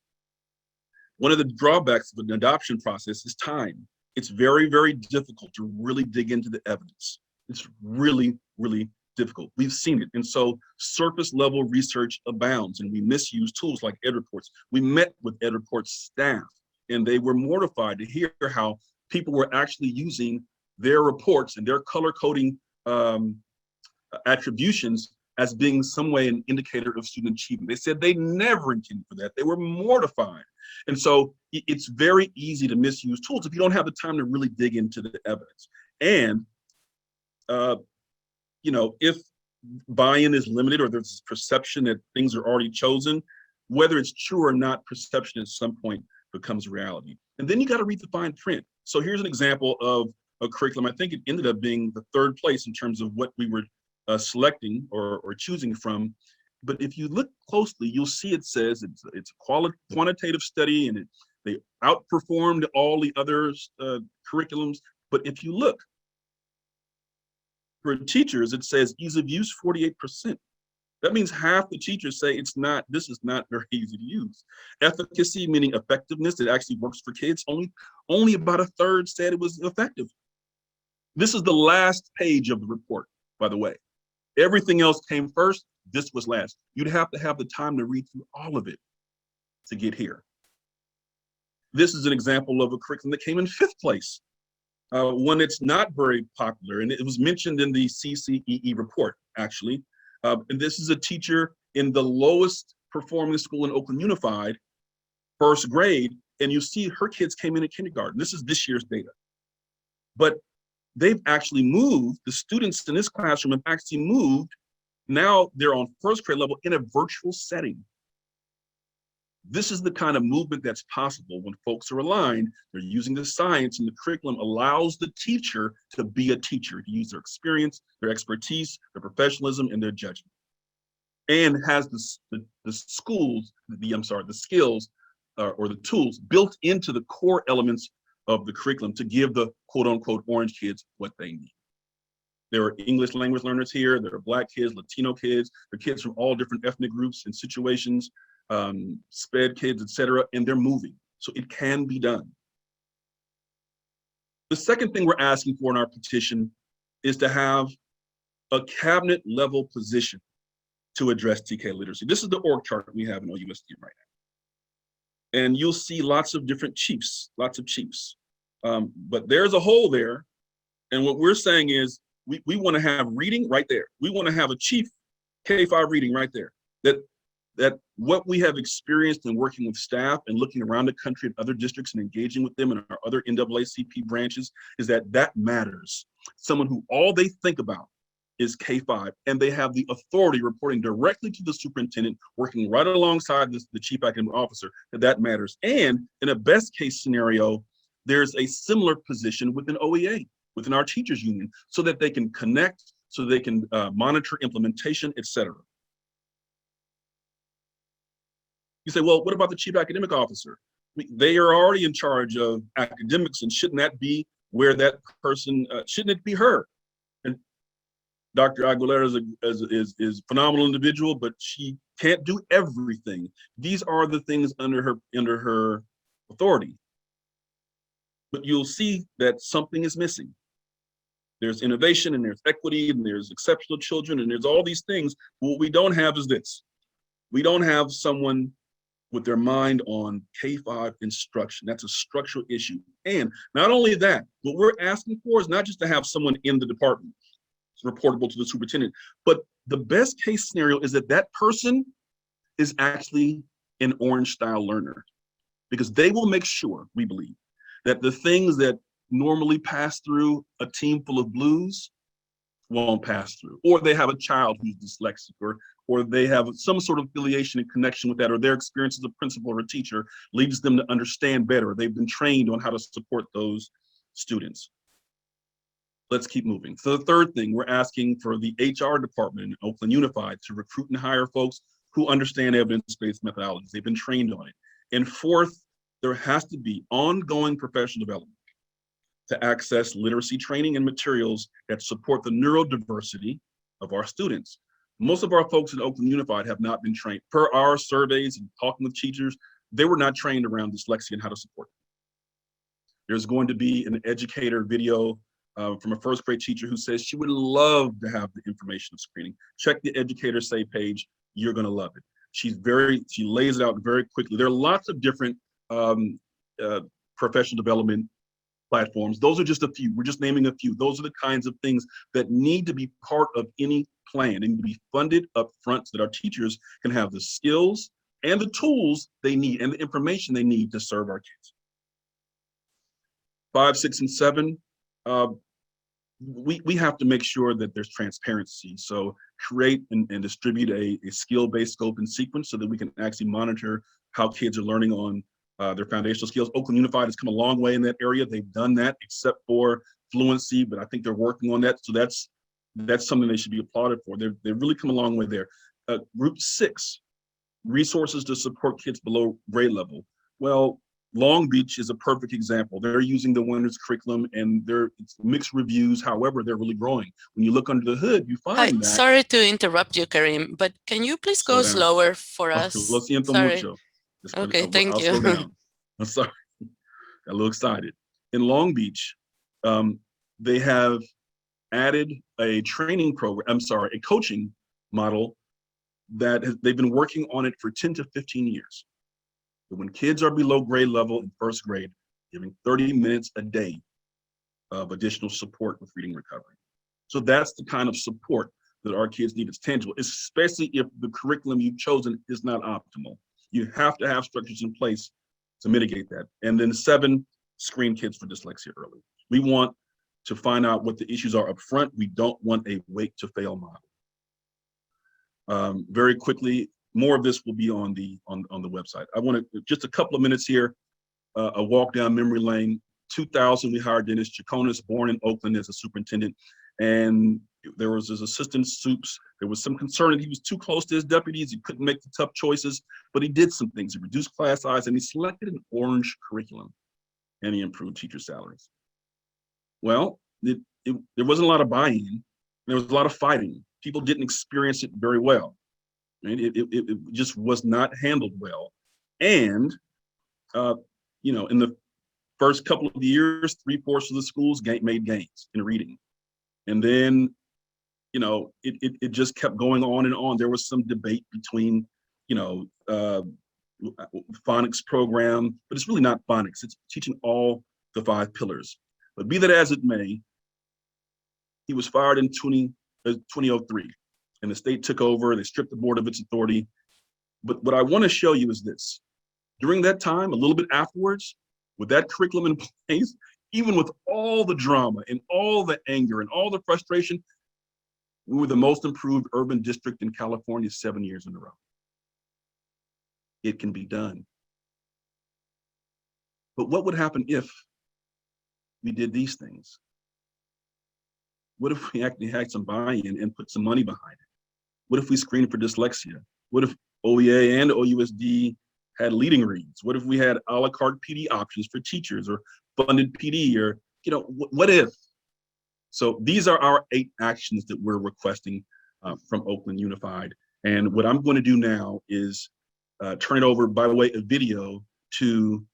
One of the drawbacks of an adoption process is time. It's very, very difficult to really dig into the evidence. It's really, really difficult. We've seen it. And so surface level research abounds, and we misuse tools like EdReports. We met with EdReports staff, and they were mortified to hear how people were actually using their reports and their color coding attributions as being some way an indicator of student achievement. They said they never intended for that. They were mortified. And so it's very easy to misuse tools if you don't have the time to really dig into the evidence. And, you know, if buy-in is limited or there's perception that things are already chosen, whether it's true or not, perception at some point becomes reality. And then you got to read the fine print. So here's an example of a curriculum. I think it ended up being the 3rd place in terms of what we were selecting or choosing from. But if you look closely, you'll see it says it's a quantitative study, and they outperformed all the other curriculums. But if you look, for teachers, it says ease of use, 48%. That means half the teachers say this is not very easy to use. Efficacy, meaning effectiveness, it actually works for kids. Only about a 1/3 said it was effective. This is the last page of the report, by the way. Everything else came first. This was last. You'd have to have the time to read through all of it to get here. This is an example of a curriculum that came in 5th place, one that's not very popular, and it was mentioned in the CCEE report, actually. And this is a teacher in the lowest performing school in Oakland Unified, 1st grade, and you see her kids came in at kindergarten. This is this year's data. But they've actually moved, the students in this classroom have actually moved. Now they're on 1st grade level in a virtual setting. This is the kind of movement that's possible when folks are aligned. They're using the science, and the curriculum allows the teacher to be a teacher, to use their experience, their expertise, their professionalism, and their judgment. And has the skills or the tools built into the core elements of the curriculum to give the quote unquote orange kids what they need. There are English language learners here, there are Black kids, Latino kids, there are kids from all different ethnic groups and situations, SPED kids, etc., and they're moving. So it can be done. The second thing we're asking for in our petition is to have a cabinet level position to address TK literacy. This is the org chart we have in OUSD right now. And you'll see lots of different chiefs, lots of chiefs. But there's a hole there. And what we're saying is we want to have reading right there. We want to have a chief K-5 reading right there. That what we have experienced in working with staff and looking around the country at other districts and engaging with them in our other NAACP branches is that matters. Someone who all they think about is K-5, and they have the authority reporting directly to the superintendent, working right alongside the chief academic officer, that matters. And in a best case scenario, there's a similar position within OEA, within our teachers union, so that they can connect, so they can monitor implementation, et cetera. You say, well, what about the chief academic officer? They are already in charge of academics, and shouldn't that be where that person, shouldn't it be her? And Dr. Aguilera is a phenomenal individual, but she can't do everything. These are the things under her authority. But you'll see that something is missing. There's innovation, and there's equity, and there's exceptional children, and there's all these things. What we don't have is this. We don't have someone with their mind on K-5 instruction. That's a structural issue. And not only that, what we're asking for is not just to have someone in the department, it's reportable to the superintendent, but the best case scenario is that person is actually an orange style learner, because they will make sure, we believe, that the things that normally pass through a team full of blues won't pass through, or they have a child who's dyslexic, or they have some sort of affiliation and connection with that, or their experience as a principal or a teacher leads them to understand better. They've been trained on how to support those students. Let's keep moving. So the third thing, we're asking for the HR department in Oakland Unified to recruit and hire folks who understand evidence-based methodologies. They've been trained on it. And fourth, there has to be ongoing professional development to access literacy training and materials that support the neurodiversity of our students. Most of our folks in Oakland Unified have not been trained. Per our surveys and talking with teachers, they were not trained around dyslexia and how to support them. There's going to be an educator video from a first grade teacher who says she would love to have the information of screening. Check the Educator Say page, you're gonna love it. She lays it out very quickly. There are lots of different professional development platforms. Those are just a few. We're just naming a few. Those are the kinds of things that need to be part of any plan and to be funded up front so that our teachers can have the skills and the tools they need and the information they need to serve our kids. 5, 6, and 7, we have to make sure that there's transparency. So create and distribute a skill-based scope and sequence so that we can actually monitor how kids are learning on their foundational skills. Oakland Unified has come a long way in that area. They've done that except for fluency, but I think they're working on that. So that's something they should be applauded for. They've really come a long way there. Group 6, resources to support kids below grade level. Well, Long Beach is a perfect example. They're using the winners curriculum and it's mixed reviews. However, they're really growing. When you look under the hood, you find that. Sorry to interrupt you, Karim, but can you please go slower for us? Sorry. Okay, thank you. I'll slow down. I'm sorry. Got a little excited. In Long Beach, they have added a training program, a coaching model that they've been working on it for 10 to 15 years. But when kids are below grade level in first grade, giving 30 minutes a day of additional support with reading recovery. So that's the kind of support that our kids need. It's tangible, especially if the curriculum you've chosen is not optimal. You have to have structures in place to mitigate that. And then 7, screen kids for dyslexia early. We want to find out what the issues are up front. We don't want a wait to fail model. Very quickly, more of this will be on the website. I want to, just a couple of minutes here, a walk down memory lane. 2000, we hired Dennis Chaconis, born in Oakland as a superintendent. And there was his assistant Soups. There was some concern that he was too close to his deputies. He couldn't make the tough choices, but he did some things. He reduced class size and he selected an orange curriculum and he improved teacher salaries. Well, there wasn't a lot of buy-in. There was a lot of fighting. People didn't experience it very well. And it just was not handled well. And, in the first couple of years, 3/4 of the schools made gains in reading. And then, it just kept going on and on. There was some debate between, phonics program, but it's really not phonics. It's teaching all the 5 pillars. But be that as it may, he was fired in 2003, and the state took over. They stripped the board of its authority. But what I want to show you is this. During that time, a little bit afterwards, with that curriculum in place, even with all the drama and all the anger and all the frustration, we were the most improved urban district in California 7 years in a row. It can be done. But what would happen if we did these things? What if we actually had some buy-in and put some money behind it? What if we screened for dyslexia? What if OEA and OUSD had leading reads? What if we had a la carte PD options for teachers or funded PD or, what if? So these are our 8 actions that we're requesting from Oakland Unified. And what I'm going to do now is turn it over by way of video to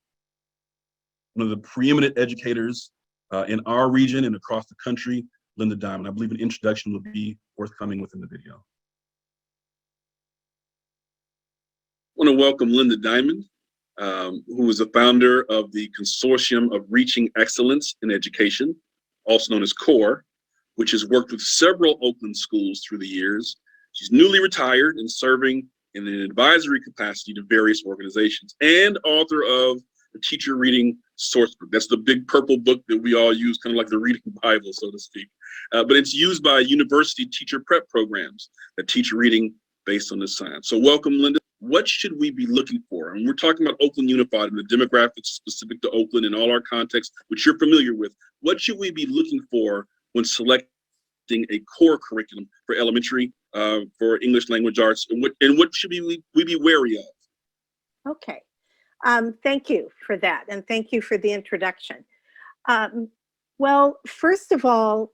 one of the preeminent educators in our region and across the country, Linda Diamond. I believe an introduction will be forthcoming within the video. I want to welcome Linda Diamond, who is the founder of the Consortium of Reaching Excellence in Education, also known as CORE, which has worked with several Oakland schools through the years. She's newly retired and serving in an advisory capacity to various organizations, and author of the Teacher Reading Sourcebook. That's the big purple book that we all use, kind of like the reading Bible, so to speak. But it's used by university teacher prep programs that teach reading based on this science. So welcome, Linda. What should we be looking for? And we're talking about Oakland Unified and the demographics specific to Oakland and all our contexts, which you're familiar with. What should we be looking for when selecting a core curriculum for elementary, for English language arts, and what should we be wary of? Okay. Thank you for that, and thank you for the introduction. Well, first of all,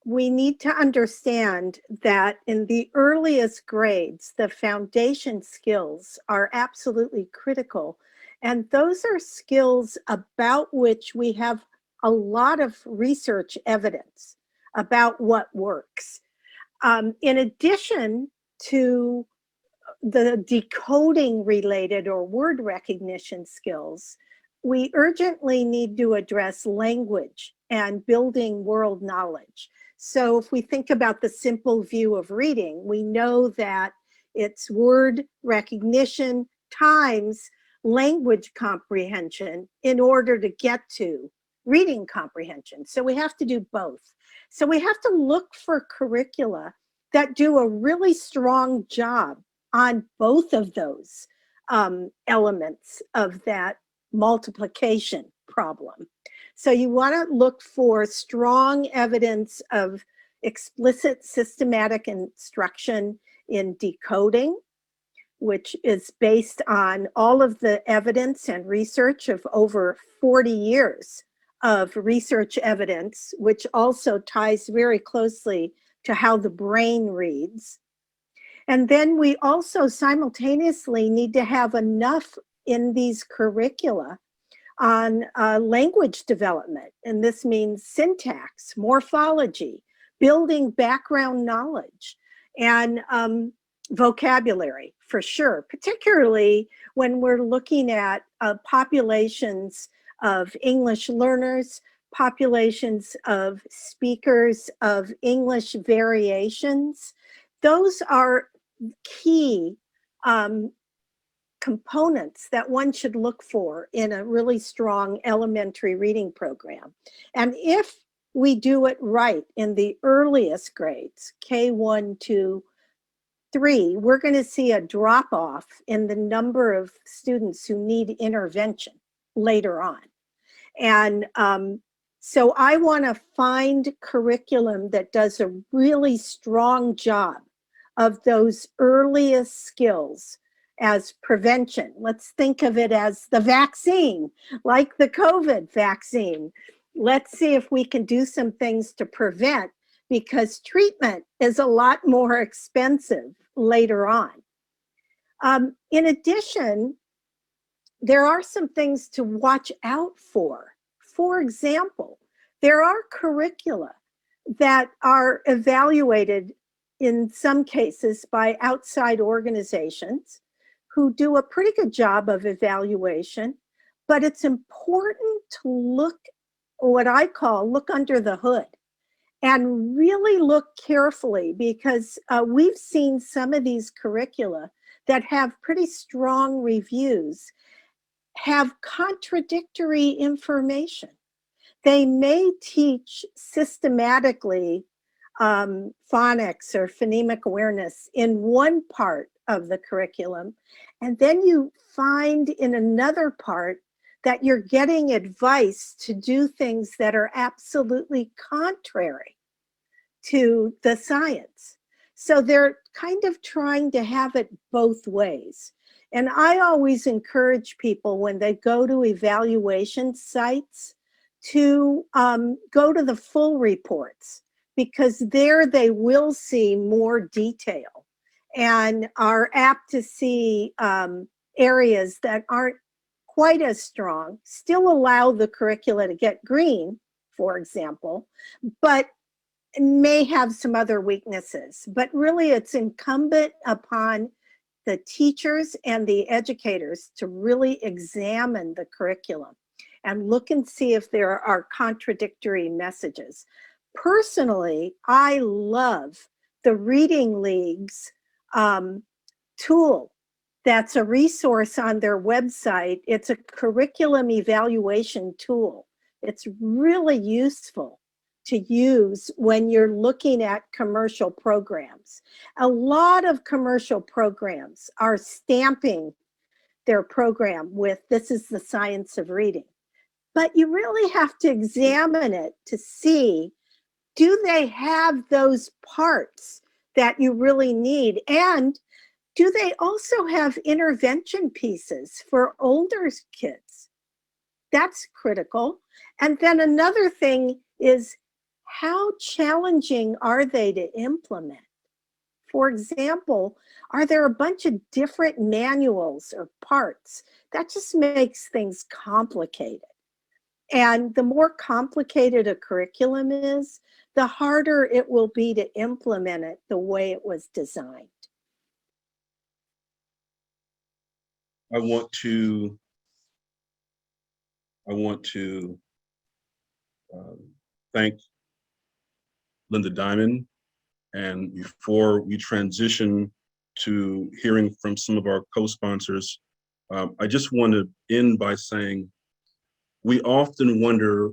we need to understand that in the earliest grades, the foundation skills are absolutely critical. And those are skills about which we have a lot of research evidence about what works. In addition to the decoding related or word recognition skills, we urgently need to address language and building world knowledge. So if we think about the simple view of reading, we know that it's word recognition times language comprehension in order to get to reading comprehension. So we have to do both. So we have to look for curricula that do a really strong job on both of those elements of that multiplication problem. So you want to look for strong evidence of explicit systematic instruction in decoding, which is based on all of the evidence and research of over 40 years of research evidence, which also ties very closely to how the brain reads. And then we also simultaneously need to have enough in these curricula on language development. And this means syntax, morphology, building background knowledge, and vocabulary for sure, particularly when we're looking at populations of English learners, populations of speakers of English variations. Those are key components that one should look for in a really strong elementary reading program. And if we do it right in the earliest grades, K1, 2, 3, we're going to see a drop off in the number of students who need intervention later on. And so I want to find curriculum that does a really strong job of those earliest skills as prevention. Let's think of it as the vaccine, like the COVID vaccine. Let's see if we can do some things to prevent, because treatment is a lot more expensive later on. In addition, there are some things to watch out for. For example, there are curricula that are evaluated in some cases by outside organizations who do a pretty good job of evaluation, but it's important to look, what I call, look under the hood and really look carefully, because we've seen some of these curricula that have pretty strong reviews have contradictory information. They may teach systematically phonics or phonemic awareness in one part of the curriculum, and then you find in another part that you're getting advice to do things that are absolutely contrary to the science. So they're kind of trying to have it both ways. And I always encourage people when they go to evaluation sites to go to the full reports, because there they will see more detail and are apt to see areas that aren't quite as strong, still allow the curricula to get green, for example, but may have some other weaknesses. But really it's incumbent upon the teachers and the educators to really examine the curriculum and look and see if there are contradictory messages. Personally, I love the Reading League's tool. That's a resource on their website. It's a curriculum evaluation tool. It's really useful to use when you're looking at commercial programs. A lot of commercial programs are stamping their program with, this is the science of reading. But you really have to examine it to see, do they have those parts that you really need? And do they also have intervention pieces for older kids? That's critical. And then another thing is, how challenging are they to implement? For example, are there a bunch of different manuals or parts? That just makes things complicated. And the more complicated a curriculum is, the harder it will be to implement it the way it was designed. I want to thank Linda Diamond. And before we transition to hearing from some of our co-sponsors, I just want to end by saying, we often wonder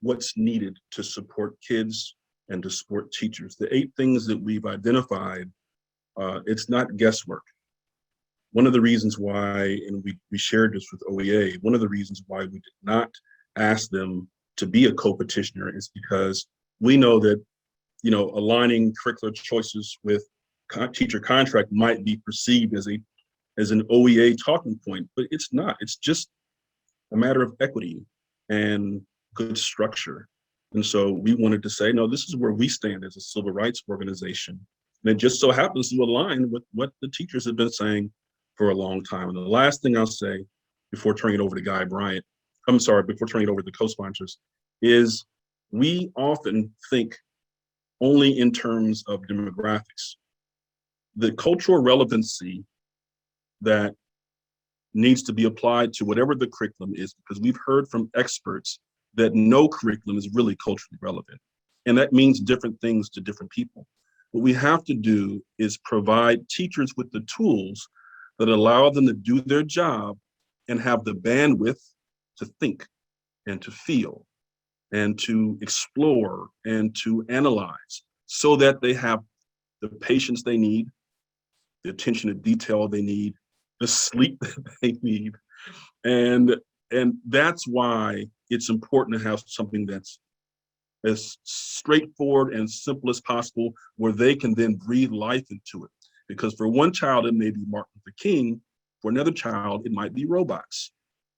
what's needed to support kids and to support teachers. The 8 things that we've identified, it's not guesswork. One of the reasons why, and we shared this with OEA, one of the reasons why we did not ask them to be a co-petitioner is because we know that, you know, aligning curricular choices with teacher contract might be perceived as an OEA talking point, but it's not. It's just a matter of equity and good structure. And so we wanted to say, no, this is where we stand as a civil rights organization. And it just so happens to align with what the teachers have been saying for a long time. And the last thing I'll say before turning it over to Guy Bryant, before turning it over to the co-sponsors, is we often think only in terms of demographics. The cultural relevancy that needs to be applied to whatever the curriculum is, because we've heard from experts that no curriculum is really culturally relevant. And that means different things to different people. What we have to do is provide teachers with the tools that allow them to do their job and have the bandwidth to think and to feel and to explore and to analyze, so that they have the patience they need, the attention to detail they need, the sleep that they need. And that's why it's important to have something that's as straightforward and simple as possible, where they can then breathe life into it. Because for one child, it may be Martin Luther King. For another child, it might be robots.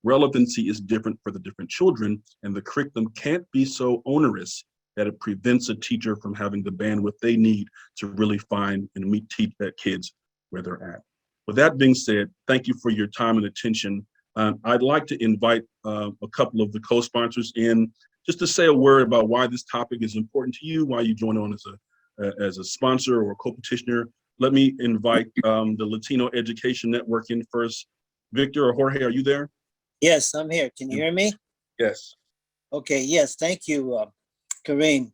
Relevancy is different for the different children, and the curriculum can't be so onerous that it prevents a teacher from having the bandwidth they need to really find and teach that kids where they're at. With that being said, thank you for your time and attention. I'd like to invite a couple of the co-sponsors in just to say a word about why this topic is important to you, why you joined on as a sponsor or a co-petitioner. let me invite the Latino Education Network in first. Victor or Jorge, are you there? Yes, I'm here. Can you hear me? Yes. Okay, yes, thank you, Kareem.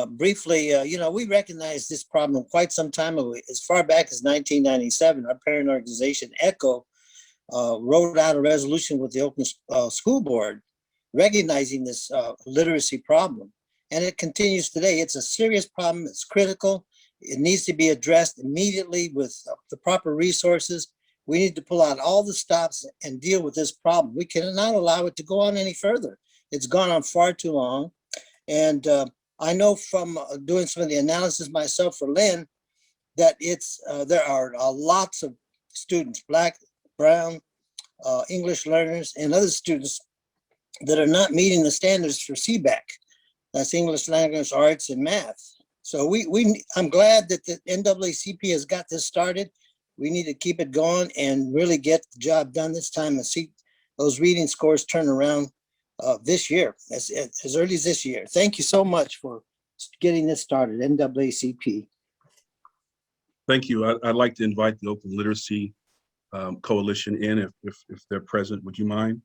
Briefly, we recognized this problem quite some time ago. As far back as 1997, our parent organization, ECHO, wrote out a resolution with the Oakland School Board recognizing this literacy problem. And it continues today. It's a serious problem. It's critical. It needs to be addressed immediately with the proper resources. We need to pull out all the stops and deal with this problem. We cannot allow it to go on any further. It's gone on far too long. And I know from doing some of the analysis myself for Lynn, that there are lots of students, Black, Brown, English learners, and other students that are not meeting the standards for CBAC. That's English Language, Arts, and Math. So I'm glad that the NAACP has got this started. We need to keep it going and really get the job done this time and see those reading scores turn around this year, as early as this year. Thank you so much for getting this started, NAACP. Thank you. I'd like to invite the Oakland Literacy Coalition in if they're present. Would you mind?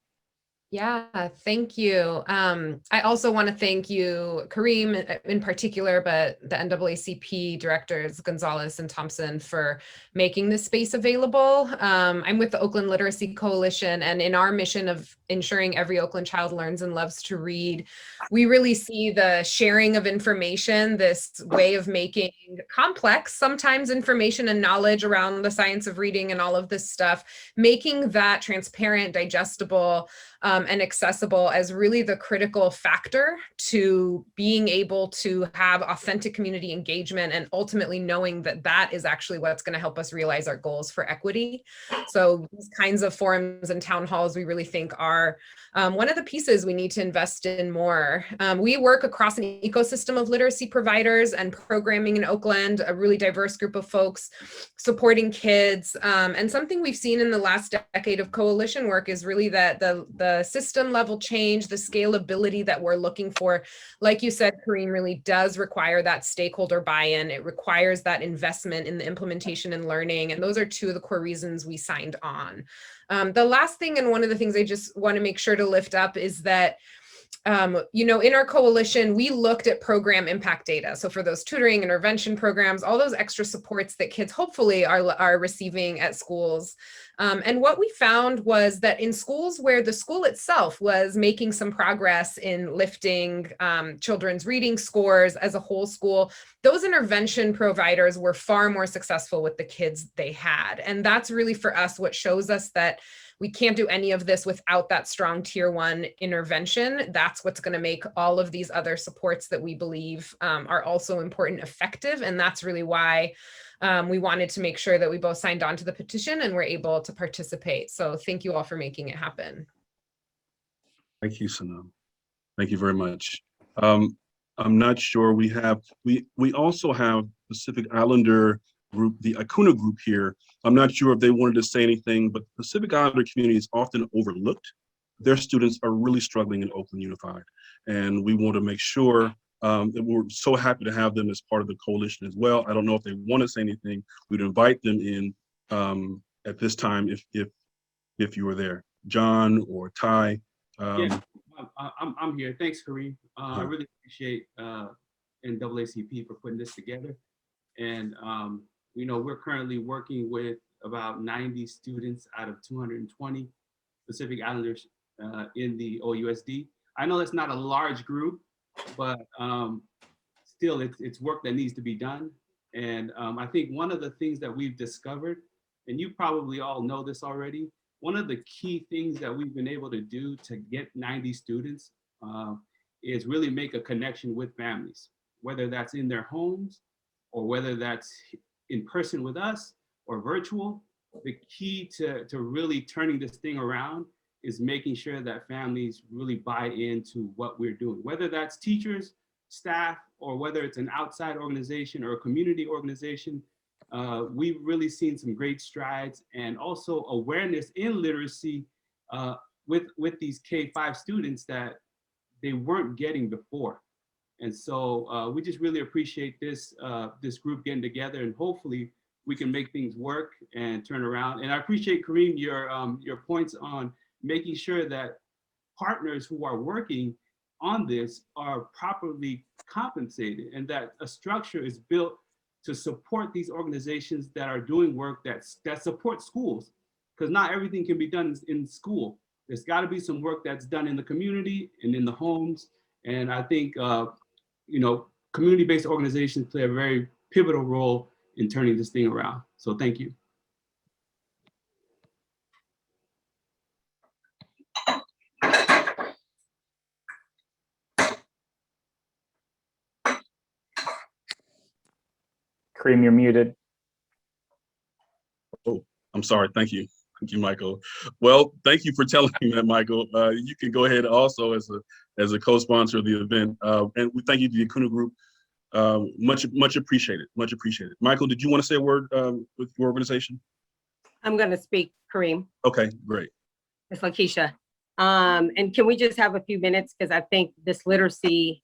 Yeah, thank you. I also want to thank you, Kareem in particular, but the NAACP directors, Gonzalez and Thompson, for making this space available. I'm with the Oakland Literacy Coalition, and in our mission of ensuring every Oakland child learns and loves to read, we really see the sharing of information, this way of making complex, sometimes information and knowledge around the science of reading and all of this stuff, making that transparent, digestible, and accessible as really the critical factor to being able to have authentic community engagement and ultimately knowing that that is actually what's going to help us realize our goals for equity. So these kinds of forums and town halls we really think are one of the pieces we need to invest in more. We work across an ecosystem of literacy providers and programming in Oakland, a really diverse group of folks supporting kids. And something we've seen in the last decade of coalition work is really that the system level change, the scalability that we're looking for, like you said, Kareem, really does require that stakeholder buy-in. It requires that investment in the implementation and learning. And those are two of the core reasons we signed on. The last thing, and one of the things I just want to make sure to lift up is that in our coalition, we looked at program impact data. So for those tutoring, intervention programs, all those extra supports that kids hopefully are receiving at schools. And what we found was that in schools where the school itself was making some progress in lifting children's reading scores as a whole school, those intervention providers were far more successful with the kids they had. And that's really for us what shows us that we can't do any of this without that strong tier 1 intervention. That's what's going to make all of these other supports that we believe are also important effective. And that's really why we wanted to make sure that we both signed on to the petition and were able to participate. So thank you all for making it happen. Thank you, Sanam. Thank you very much. I'm not sure we also have Pacific Islander group, the Acuna group here. I'm not sure if they wanted to say anything, but the Pacific Islander community is often overlooked. Their students are really struggling in Oakland Unified. And we want to make sure that we're so happy to have them as part of the coalition as well. I don't know if they want to say anything. We'd invite them in at this time if you were there. John or Ty. Yeah, I'm here. Thanks, Kareem. I really appreciate NAACP for putting this together. And we're currently working with about 90 students out of 220 Pacific Islanders in the OUSD. I know that's not a large group, but still it's work that needs to be done. And I think one of the things that we've discovered, and you probably all know this already, one of the key things that we've been able to do to get 90 students is really make a connection with families, whether that's in their homes or whether that's in person with us or virtual. The key to really turning this thing around is making sure that families really buy into what we're doing, whether that's teachers, staff, or whether it's an outside organization or a community organization. We've really seen some great strides and also awareness in literacy with these K-5 students that they weren't getting before. And so we just really appreciate this group getting together, and hopefully we can make things work and turn around. And I appreciate, Kareem, your points on making sure that partners who are working on this are properly compensated and that a structure is built to support these organizations that are doing work that support schools, because not everything can be done in school. There's got to be some work that's done in the community and in the homes. And I think, community-based organizations play a very pivotal role in turning this thing around. So thank you. Kareem, you're muted. Oh, I'm sorry. Thank you. Thank you, Michael. Well, thank you for telling me that, Michael. You can go ahead also as a co-sponsor of the event. And we thank you to the Acuna Group. Much appreciated. Much appreciated. Michael, did you want to say a word with your organization? I'm going to speak, Kareem. Okay, great. It's Lakeisha. And can we just have a few minutes? Because I think this literacy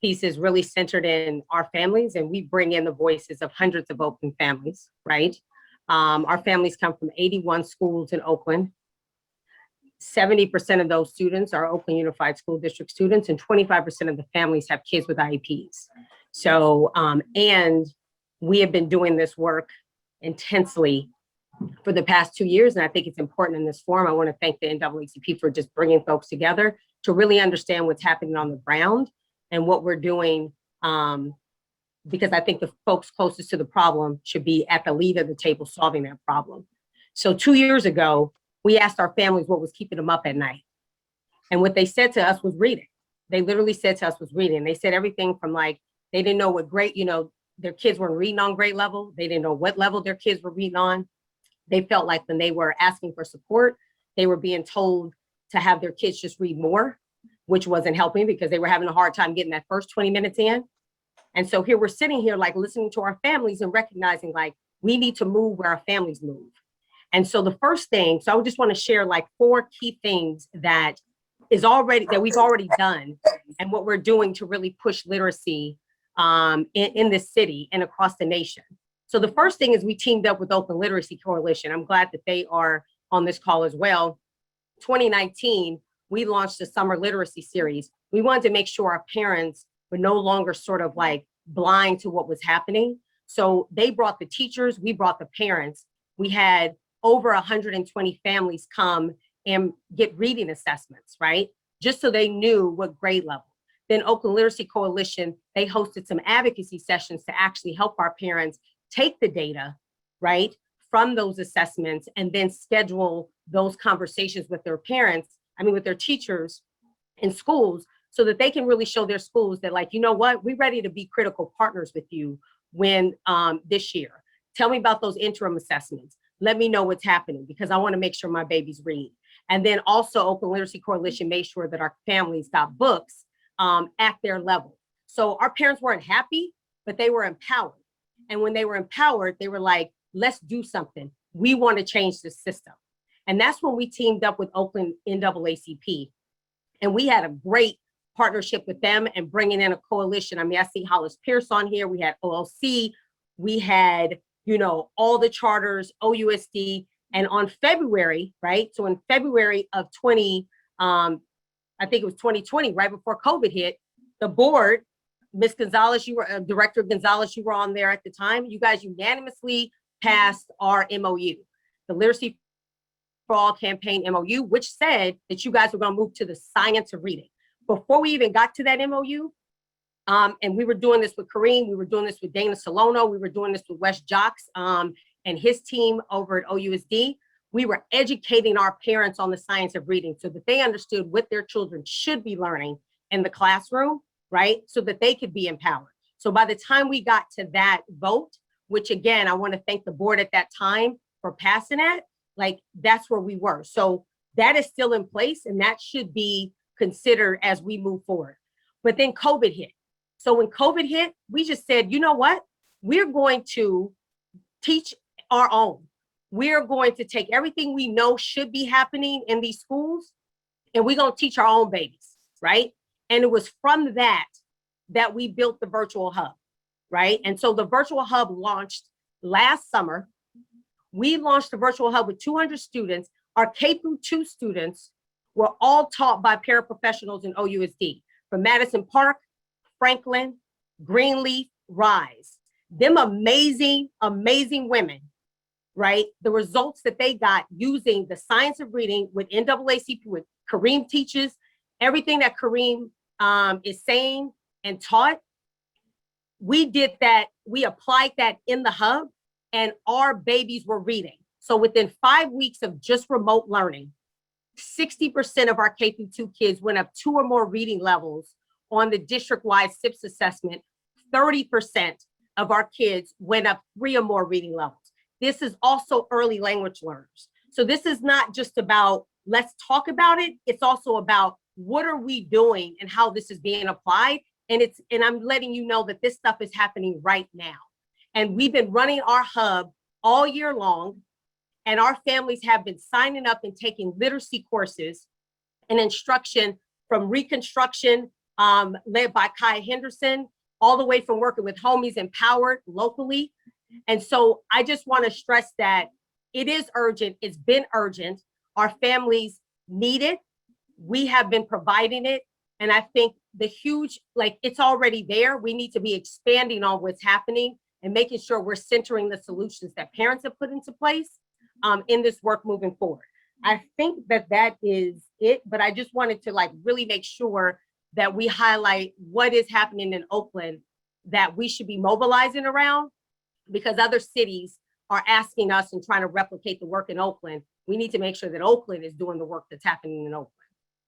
piece is really centered in our families, and we bring in the voices of hundreds of Oakland families, right? Our families come from 81 schools in Oakland. 70% of those students are Oakland Unified School District students, and 25% of the families have kids with IEPs. So, and we have been doing this work intensely for the past 2 years, and I think it's important in this forum. I want to thank the NAACP for just bringing folks together to really understand what's happening on the ground and what we're doing, because I think the folks closest to the problem should be at the lead of the table solving that problem. So 2 years ago, we asked our families what was keeping them up at night. And what they said to us was reading. They literally said to us was reading. They said everything from like, they didn't know what grade, their kids weren't reading on grade level. They didn't know what level their kids were reading on. They felt like when they were asking for support, they were being told to have their kids just read more, which wasn't helping because they were having a hard time getting that first 20 minutes in. And so here we're sitting here like listening to our families and recognizing like we need to move where our families move. And so the first thing, so I just want to share like 4 key things that we've already done and what we're doing to really push literacy in this city and across the nation. So the first thing is we teamed up with Oakland Literacy Coalition. I'm glad that they are on this call as well. 2019, we launched a summer literacy series. We wanted to make sure our parents were no longer sort of like blind to what was happening. So they brought the teachers, we brought the parents. We had over 120 families come and get reading assessments, right? Just so they knew what grade level. Then Oakland Literacy Coalition, they hosted some advocacy sessions to actually help our parents take the data, right, from those assessments and then schedule those conversations with their parents, with their teachers in schools so that they can really show their schools that like, you know what, we're ready to be critical partners with you when this year. Tell me about those interim assessments. Let me know what's happening because I want to make sure my babies read. And then also Oakland Literacy Coalition made sure that our families got books at their level. So our parents weren't happy, but they were empowered. And when they were empowered, they were like, let's do something. We want to change the system. And that's when we teamed up with Oakland NAACP. And we had a great partnership with them and bringing in a coalition. I see Hollis Pierce on here. We had OLC. We had, all the charters, OUSD. And on February, right? So in February of 2020, right before COVID hit, the board, Ms. Gonzalez, you were Director Gonzalez, you were on there at the time. You guys unanimously passed our MOU, the Literacy for All campaign MOU, which said that you guys were going to move to the science of reading. Before we even got to that MOU, and we were doing this with Kareem, we were doing this with Dana Solono, we were doing this with Wes Jocks and his team over at OUSD. We were educating our parents on the science of reading so that they understood what their children should be learning in the classroom, right? So that they could be empowered. So by the time we got to that vote, which again, I want to thank the board at that time for passing it, like that's where we were. So that is still in place and that should be considered as we move forward. But then COVID hit. So when COVID hit, we just said, you know what? We're going to teach our own. We're going to take everything we know should be happening in these schools and we're going to teach our own babies, right? And it was from that we built the virtual hub, right? And so the virtual hub launched last summer. We launched a virtual hub with 200 students. Our K-2 students were all taught by paraprofessionals in OUSD from Madison Park, Franklin, Greenleaf, Rise. Them amazing, amazing women, right? The results that they got using the science of reading with NAACP, with Kareem teaches, everything that Kareem is saying and taught, we did that, we applied that in the hub, and our babies were reading. So within 5 weeks of just remote learning, 60% of our K-2 kids went up 2 or more reading levels on the district-wide SIPS assessment. 30% of our kids went up 3 or more reading levels. This is also early language learners. So this is not just about, let's talk about it. It's also about what are we doing and how this is being applied. And I'm letting you know that this stuff is happening right now. And we've been running our hub all year long. And our families have been signing up and taking literacy courses and instruction from Reconstruction, led by Kai Henderson, all the way from working with Homies Empowered locally. And so I just want to stress that it is urgent. It's been urgent. Our families need it. We have been providing it. And I think the huge, it's already there. We need to be expanding on what's happening and making sure we're centering the solutions that parents have put into place in this work moving forward. I think that is it, but I just wanted to really make sure that we highlight what is happening in Oakland that we should be mobilizing around, because other cities are asking us and trying to replicate the work in Oakland. We need to make sure that Oakland is doing the work that's happening in Oakland.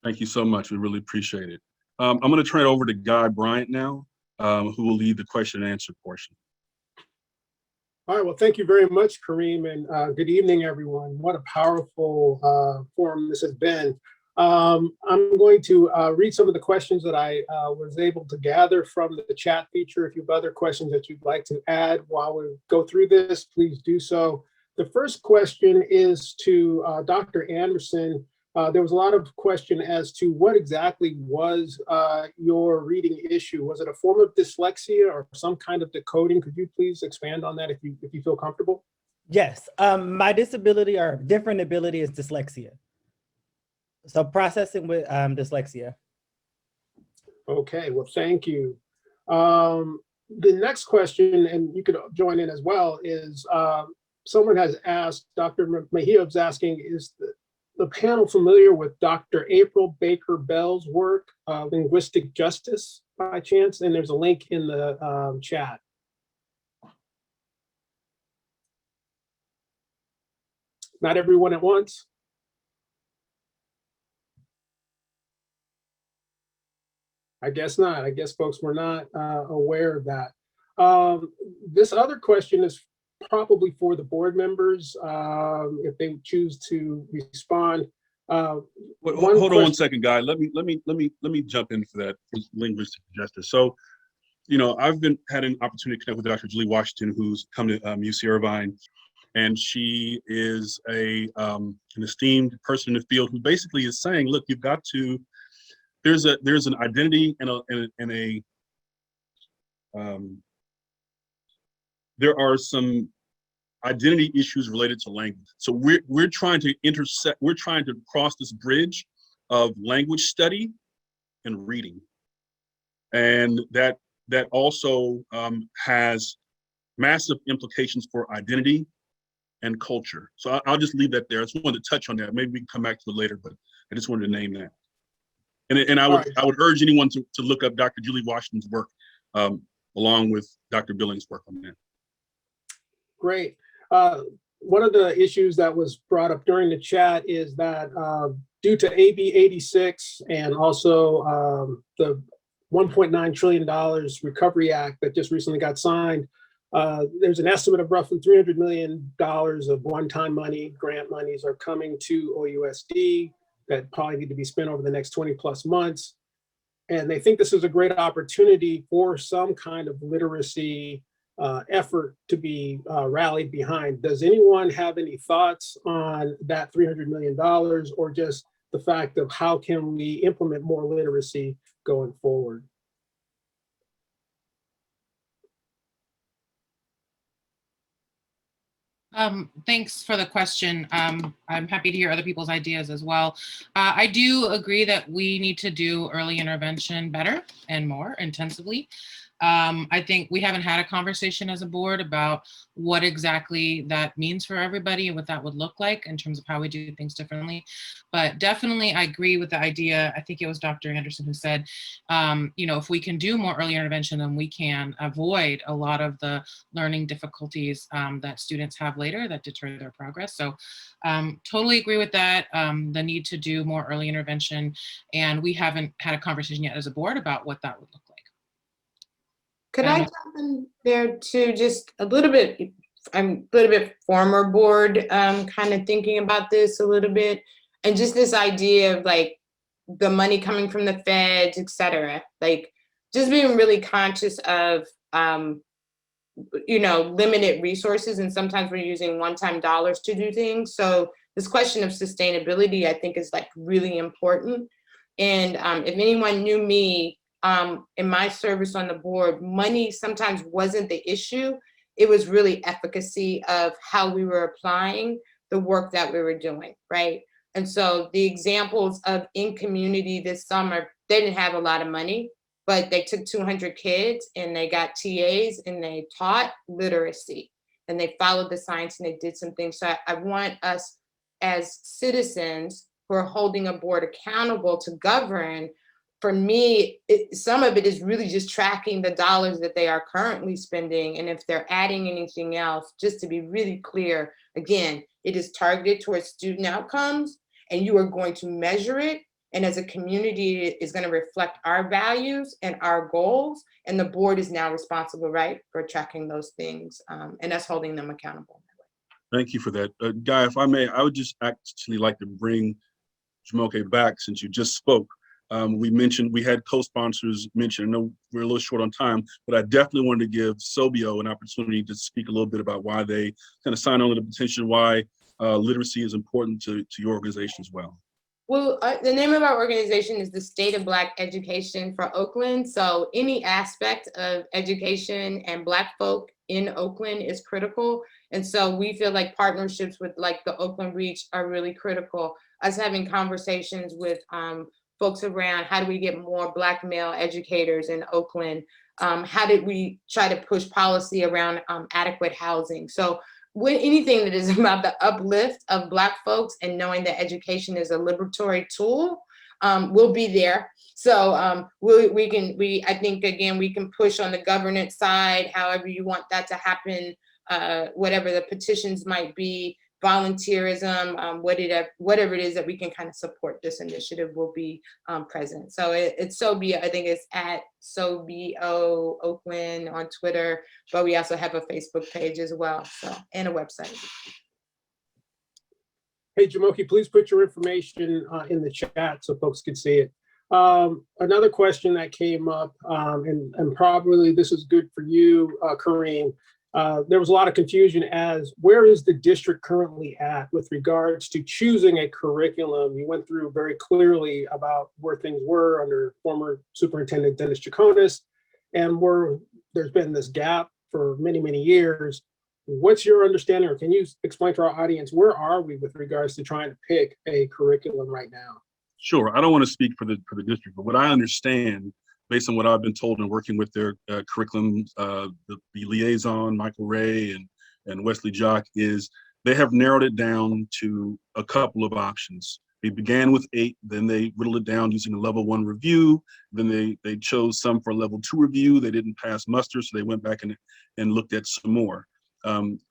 Thank you so much. We really appreciate it. I'm going to turn it over to Guy Bryant now, who will lead the question and answer portion. All right, well, thank you very much, Kareem, and good evening, everyone. What a powerful forum this has been. I'm going to read some of the questions that I was able to gather from the chat feature. If you have other questions that you'd like to add while we go through this, please do so. The first question is to Dr. Anderson. There was a lot of question as to what exactly was your reading issue. Was it a form of dyslexia or some kind of decoding? Could you please expand on that if you feel comfortable? Yes, my disability or different ability is dyslexia. So processing with dyslexia. Okay, well, thank you. The next question, and you could join in as well, is someone has asked, Dr. Mejia's asking, is the panel familiar with Dr. April Baker Bell's work, Linguistic Justice, by chance? And there's a link in the chat. Not everyone at once. I guess not. I guess folks were not aware of that. This other question is probably for the board members, if they choose to respond. Hold on one second, Guy. Let me jump in for that linguistic justice. So, I've had an opportunity to connect with Dr. Julie Washington, who's come to UC Irvine, and she is an esteemed person in the field who basically is saying, look, you've got to. There's an identity and there are some identity issues related to language. So we're trying to intersect. We're trying to cross this bridge of language study and reading, and that also has massive implications for identity and culture. So I'll just leave that there. I just wanted to touch on that. Maybe we can come back to it later, but I just wanted to name that. And I would urge anyone to look up Dr. Julie Washington's work along with Dr. Billings' work on that. Great. One of the issues that was brought up during the chat is that due to AB 86 and also the $1.9 trillion Recovery Act that just recently got signed, there's an estimate of roughly $300 million of one-time money, grant monies are coming to OUSD that probably need to be spent over the next 20 plus months. And they think this is a great opportunity for some kind of literacy effort to be rallied behind. Does anyone have any thoughts on that $300 million or just the fact of how can we implement more literacy going forward? Thanks for the question. I'm happy to hear other people's ideas as well. I do agree that we need to do early intervention better and more intensively. I think we haven't had a conversation as a board about what exactly that means for everybody and what that would look like in terms of how we do things differently. But definitely I agree with the idea. I think it was Dr. Anderson who said, if we can do more early intervention, then we can avoid a lot of the learning difficulties that students have later that deter their progress. So totally agree with that, the need to do more early intervention. And we haven't had a conversation yet as a board about what that would look like. Could I jump in there too, just a little bit? I'm a little bit former board, kind of thinking about this a little bit, and just this idea of like the money coming from the feds, et cetera, like just being really conscious of, limited resources, and sometimes we're using one-time dollars to do things. So this question of sustainability, I think, is like really important. And if anyone knew me, in my service on the board, money sometimes wasn't the issue. It was really efficacy of how we were applying the work that we were doing, right? And so the examples of in community this summer, they didn't have a lot of money, but they took 200 kids and they got TAs and they taught literacy and they followed the science and they did some things. So I want us as citizens who are holding a board accountable to govern. For me, some of it is really just tracking the dollars that they are currently spending. And if they're adding anything else, just to be really clear, again, it is targeted towards student outcomes and you are going to measure it. And as a community, it is going to reflect our values and our goals. And the board is now responsible, right, for tracking those things and us holding them accountable. Thank you for that. Guy, if I may, I would just actually like to bring Jamoke back since you just spoke. We had co-sponsors mention, I know we're a little short on time, but I definitely wanted to give Sobio an opportunity to speak a little bit about why they kind of signed on to the petition, why literacy is important to your organization as well. Well, the name of our organization is the State of Black Education for Oakland. So any aspect of education and Black folk in Oakland is critical. And so we feel like partnerships with like the Oakland Reach are really critical. Us having conversations with folks around how do we get more Black male educators in Oakland? How did we try to push policy around adequate housing? So when anything that is about the uplift of Black folks and knowing that education is a liberatory tool, we'll be there. So I think, again, we can push on the governance side, however you want that to happen, whatever the petitions might be, volunteerism, whatever it is that we can kind of support this initiative will be present. So it's Sobio, I think it's at Sobio Oakland on Twitter, but we also have a Facebook page as well, so, and a website. Hey, Jamoke, please put your information in the chat so folks can see it. Another question that came up, and probably this is good for you, Kareem. There was a lot of confusion as where is the district currently at with regards to choosing a curriculum. You went through very clearly about where things were under former Superintendent Dennis Chaconis, and where there's been this gap for many, many years. What's your understanding, or can you explain to our audience, where are we with regards to trying to pick a curriculum right now? Sure, I don't want to speak for the district, but what I understand, based on what I've been told and working with their curriculum, the liaison, Michael Ray and Wesley Jock, is they have narrowed it down to a couple of options. They began with 8, then they whittled it down using a level 1 review. Then they chose some for level 2 review. They didn't pass muster, so they went back and looked at some more.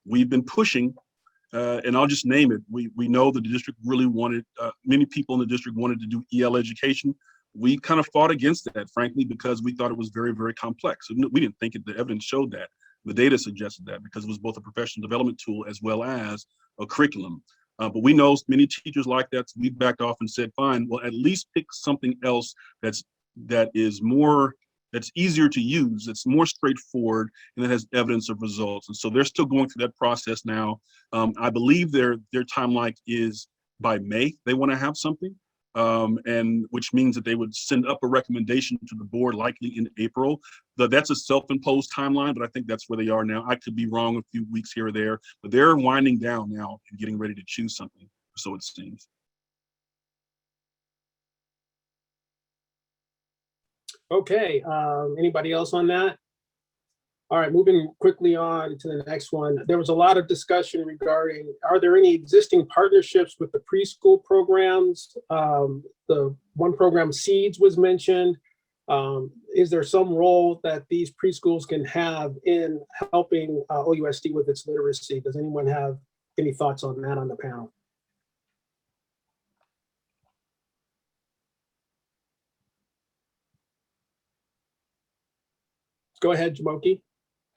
We've been pushing, and I'll just name it. We know that the district really wanted, many people in the district wanted to do EL education. We kind of fought against that, frankly, because we thought it was very, very complex. We didn't think the evidence showed that. The data suggested that because it was both a professional development tool as well as a curriculum. But we know many teachers like that, so we backed off and said, fine, well, at least pick something else that's easier to use, that's more straightforward, and that has evidence of results. And so they're still going through that process now. I believe their timeline is by May, they want to have something. and which means that they would send up a recommendation to the board likely in April. That's a self-imposed timeline, but I think that's where they are now. I could be wrong a few weeks here or there, but they're winding down now and getting ready to choose something, so it seems. Okay, anybody else on that? All right, moving quickly on to the next one. There was a lot of discussion regarding, are there any existing partnerships with the preschool programs? The one program, Seeds, was mentioned. Is there some role that these preschools can have in helping OUSD with its literacy? Does anyone have any thoughts on that on the panel? Go ahead, Jamoki.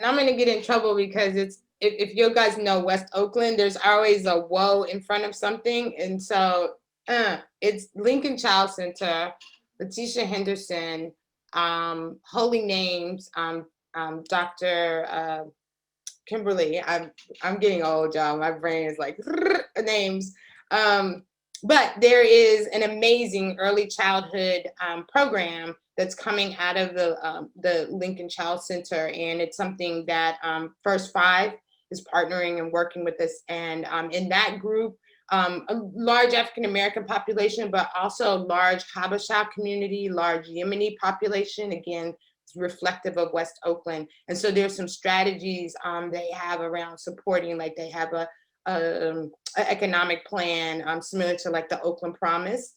And I'm gonna get in trouble because it's, if you guys know West Oakland, there's always a whoa in front of something. And so it's Lincoln Child Center, Letitia Henderson, Holy Names, Dr. Kimberly. I'm getting old, y'all. My brain is like names. But there is an amazing early childhood program that's coming out of the Lincoln Child Center, and it's something that First Five is partnering and working with us. And in that group, a large African American population, but also large Habesha community, large Yemeni population. Again, it's reflective of West Oakland. And so there's some strategies they have around supporting, like they have a economic plan similar to like the Oakland Promise,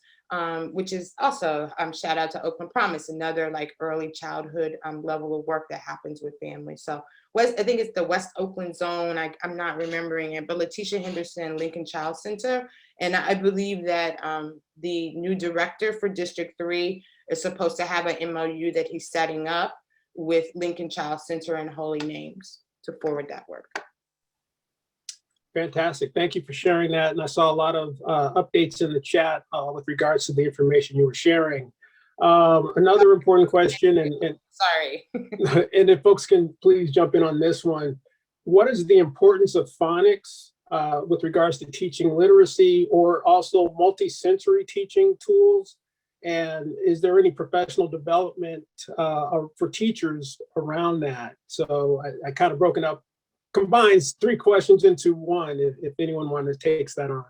which is also shout out to Oakland Promise, another like early childhood level of work that happens with families. So I think it's the West Oakland zone. I'm not remembering it, but Letitia Henderson, Lincoln Child Center. And I believe that the new director for District 3 is supposed to have an MOU that he's setting up with Lincoln Child Center and Holy Names to forward that work. Fantastic. Thank you for sharing that. And I saw a lot of updates in the chat with regards to the information you were sharing. Another important question, and sorry, and if folks can please jump in on this one. What is the importance of phonics with regards to teaching literacy or also multi-sensory teaching tools? And is there any professional development for teachers around that? So I kind of combines three questions into one, if anyone wanted to take that on.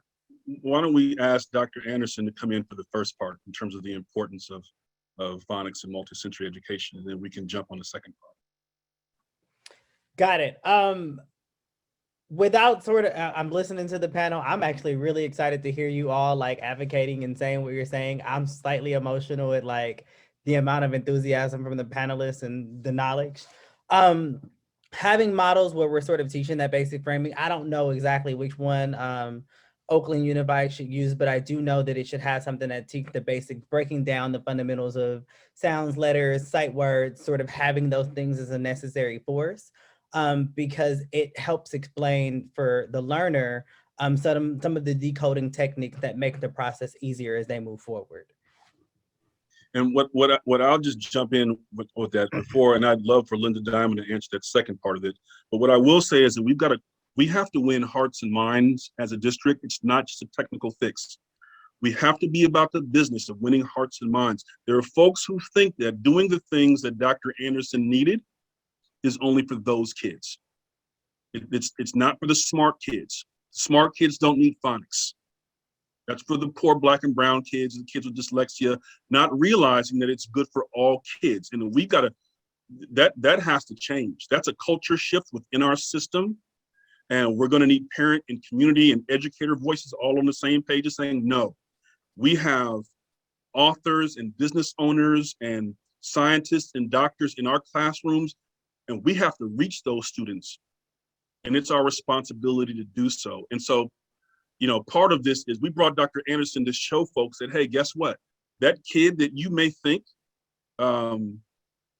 Why don't we ask Dr. Anderson to come in for the first part in terms of the importance of phonics and multisensory education, and then we can jump on the second part. Got it. I'm listening to the panel. I'm actually really excited to hear you all like advocating and saying what you're saying. I'm slightly emotional at like the amount of enthusiasm from the panelists and the knowledge. Having models where we're sort of teaching that basic framing, I don't know exactly which one Oakland Unified should use, but I do know that it should have something that teaches the basic, breaking down the fundamentals of sounds, letters, sight words, sort of having those things as a necessary force, because it helps explain for the learner some of the decoding techniques that make the process easier as they move forward. And what I'll just jump in with that before, and I'd love for Linda Diamond to answer that second part of it. But what I will say is that we have to win hearts and minds as a district. It's not just a technical fix. We have to be about the business of winning hearts and minds. There are folks who think that doing the things that Dr. Anderson needed is only for those kids. It's not for the smart kids. Smart kids don't need phonics. That's for the poor Black and brown kids, and kids with dyslexia, not realizing that it's good for all kids. And we gotta, that has to change. That's a culture shift within our system. And we're gonna need parent and community and educator voices all on the same page saying, no, we have authors and business owners and scientists and doctors in our classrooms, and we have to reach those students. And it's our responsibility to do so. And so, you know, part of this is we brought Dr. Anderson to show folks that, hey, guess what? That kid that you may think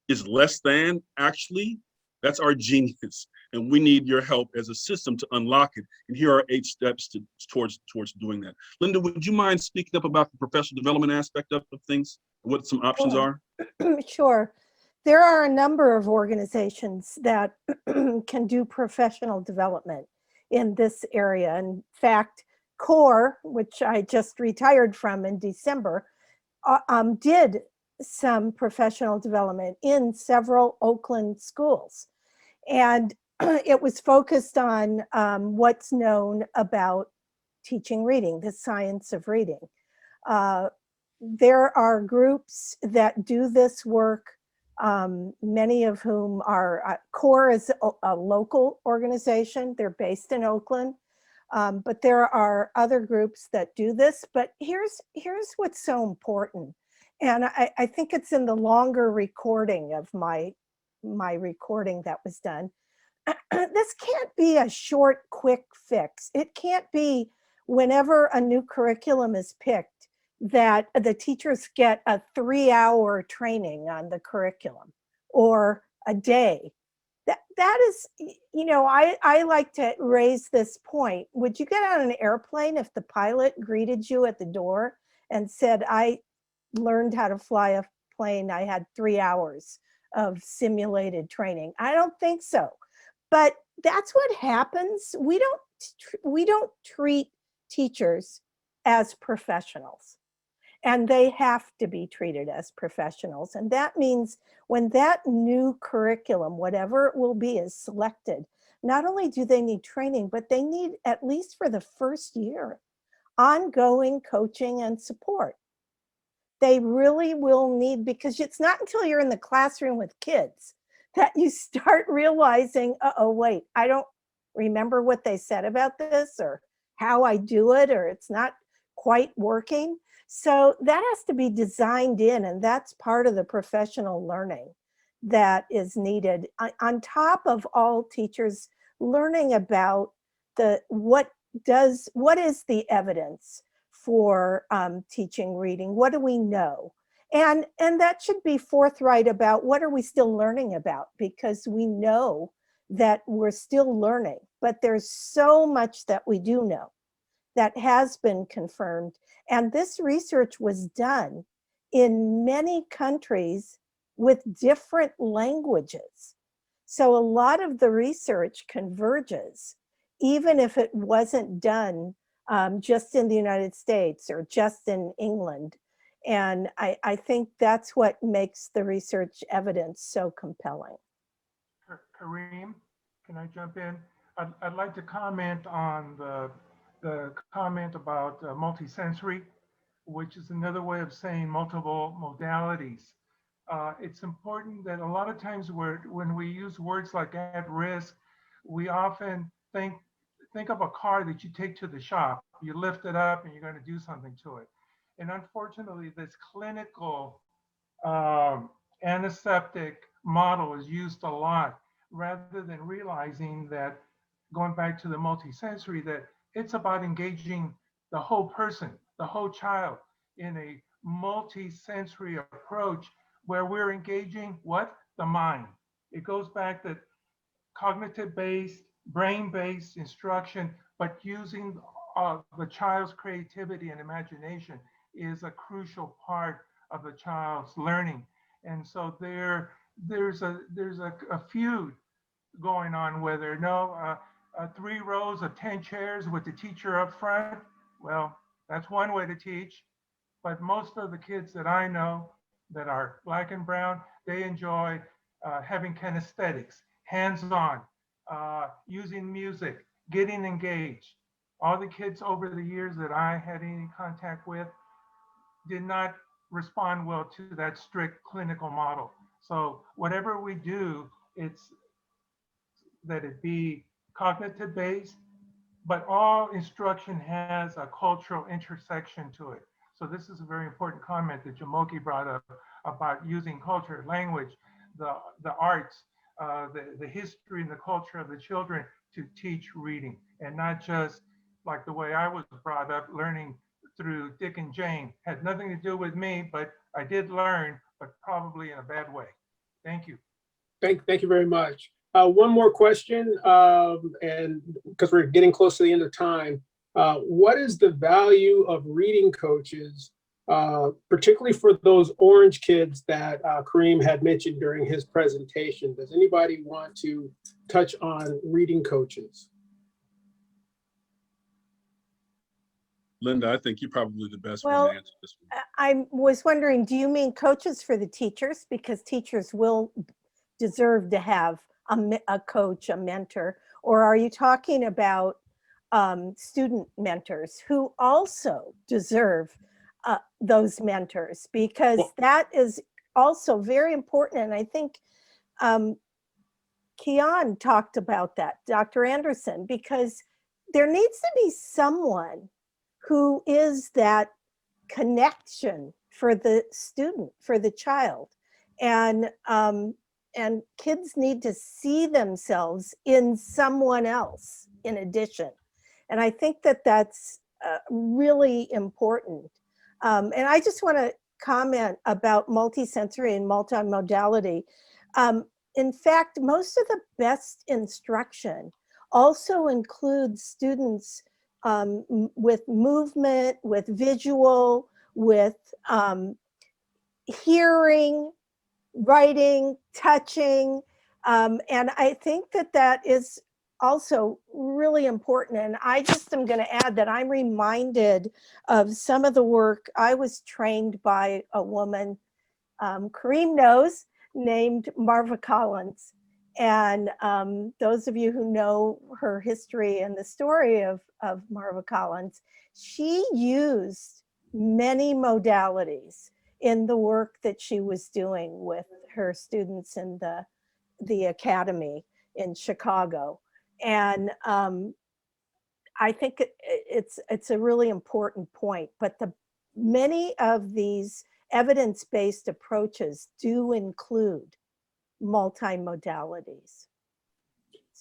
is less than, actually, that's our genius. And we need your help as a system to unlock it. And here are 8 steps towards doing that. Linda, would you mind speaking up about the professional development aspect of things, what some options are? Sure. There are a number of organizations that can do professional development in this area. In fact, CORE, which I just retired from in December, did some professional development in several Oakland schools. And it was focused on what's known about teaching reading, the science of reading. There are groups that do this work, many of whom are, CORE is a local organization. They're based in Oakland. But there are other groups that do this. But here's what's so important. And I think it's in the longer recording of my recording that was done. This can't be a short, quick fix. It can't be whenever a new curriculum is picked that the teachers get a 3-hour training on the curriculum or a day. That is, you know, I like to raise this point. Would you get on an airplane if the pilot greeted you at the door and said, I learned how to fly a plane, I had 3 hours of simulated training? I don't think so. But that's what happens. We don't treat teachers as professionals. And they have to be treated as professionals. And that means when that new curriculum, whatever it will be, is selected, not only do they need training, but they need, at least for the first year, ongoing coaching and support. They really will need, because it's not until you're in the classroom with kids that you start realizing, oh, wait, I don't remember what they said about this or how I do it, or it's not quite working. So that has to be designed in, and that's part of the professional learning that is needed on top of all teachers learning about what is the evidence for teaching reading? What do we know? And that should be forthright about what are we still learning about, because we know that we're still learning, but there's so much that we do know that has been confirmed. And this research was done in many countries with different languages. So a lot of the research converges, even if it wasn't done just in the United States or just in England. And I think that's what makes the research evidence so compelling. Kareem, can I jump in? I'd like to comment on the comment about multisensory, which is another way of saying multiple modalities. It's important that a lot of times when we use words like at risk, we often think of a car that you take to the shop. You lift it up and you're going to do something to it. And unfortunately, this clinical antiseptic model is used a lot, rather than realizing that, going back to the multisensory, that it's about engaging the whole person, the whole child, in a multi-sensory approach where we're engaging what? The mind. It goes back to cognitive-based, brain-based instruction, but using the child's creativity and imagination is a crucial part of the child's learning. And so there's a feud going on whether 3 rows of 10 chairs with the teacher up front. Well, that's one way to teach, but most of the kids that I know that are Black and brown, they enjoy having kinesthetics, hands-on, using music, getting engaged. All the kids over the years that I had any contact with did not respond well to that strict clinical model. So whatever we do, it's that it be cognitive based, but all instruction has a cultural intersection to it. So this is a very important comment that Jamoki brought up about using culture, language, the arts, the history and the culture of the children to teach reading, and not just like the way I was brought up, learning through Dick and Jane. Had nothing to do with me, but I did learn, but probably in a bad way. Thank you. Thank you very much. One more question, and because we're getting close to the end of time, what is the value of reading coaches, particularly for those orange kids that Kareem had mentioned during his presentation? Does anybody want to touch on reading coaches? Linda, I think you're probably the best Well, one to answer this one. I was wondering, do you mean coaches for the teachers? Because teachers will deserve to have a coach, a mentor, or are you talking about student mentors who also deserve those mentors? Because that is also very important. And I think Keon talked about that, Dr. Anderson, because there needs to be someone who is that connection for the student, for the child. And kids need to see themselves in someone else in addition. And I think that that's really important. And I just want to comment about multisensory and multimodality. In fact, most of the best instruction also includes students with movement, with visual, with hearing, writing, touching. And I think that that is also really important. And I just am going to add that I'm reminded of some of the work. I was trained by a woman, Kareem knows, named Marva Collins. And those of you who know her history and the story of Marva Collins, she used many modalities in the work that she was doing with her students in the academy in Chicago. And I think it's a really important point, but many of these evidence-based approaches do include multimodalities.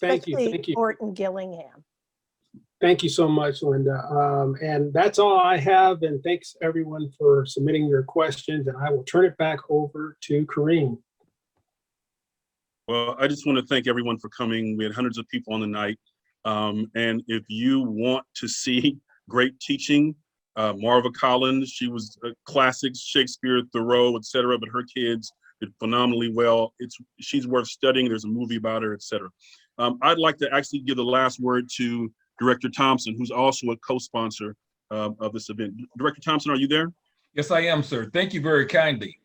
Thank you. Morton Gillingham. Thank you so much, Linda. And that's all I have. And thanks everyone for submitting your questions. And I will turn it back over to Kareem. Well, I just want to thank everyone for coming. We had hundreds of people on the night. And if you want to see great teaching, Marva Collins, she was a classic, Shakespeare, Thoreau, etc. But her kids did phenomenally well. She's worth studying. There's a movie about her, etc. I'd like to actually give the last word to Director Thompson, who's also a co-sponsor of this event. Director Thompson, are you there? Yes, I am, sir. Thank you very kindly.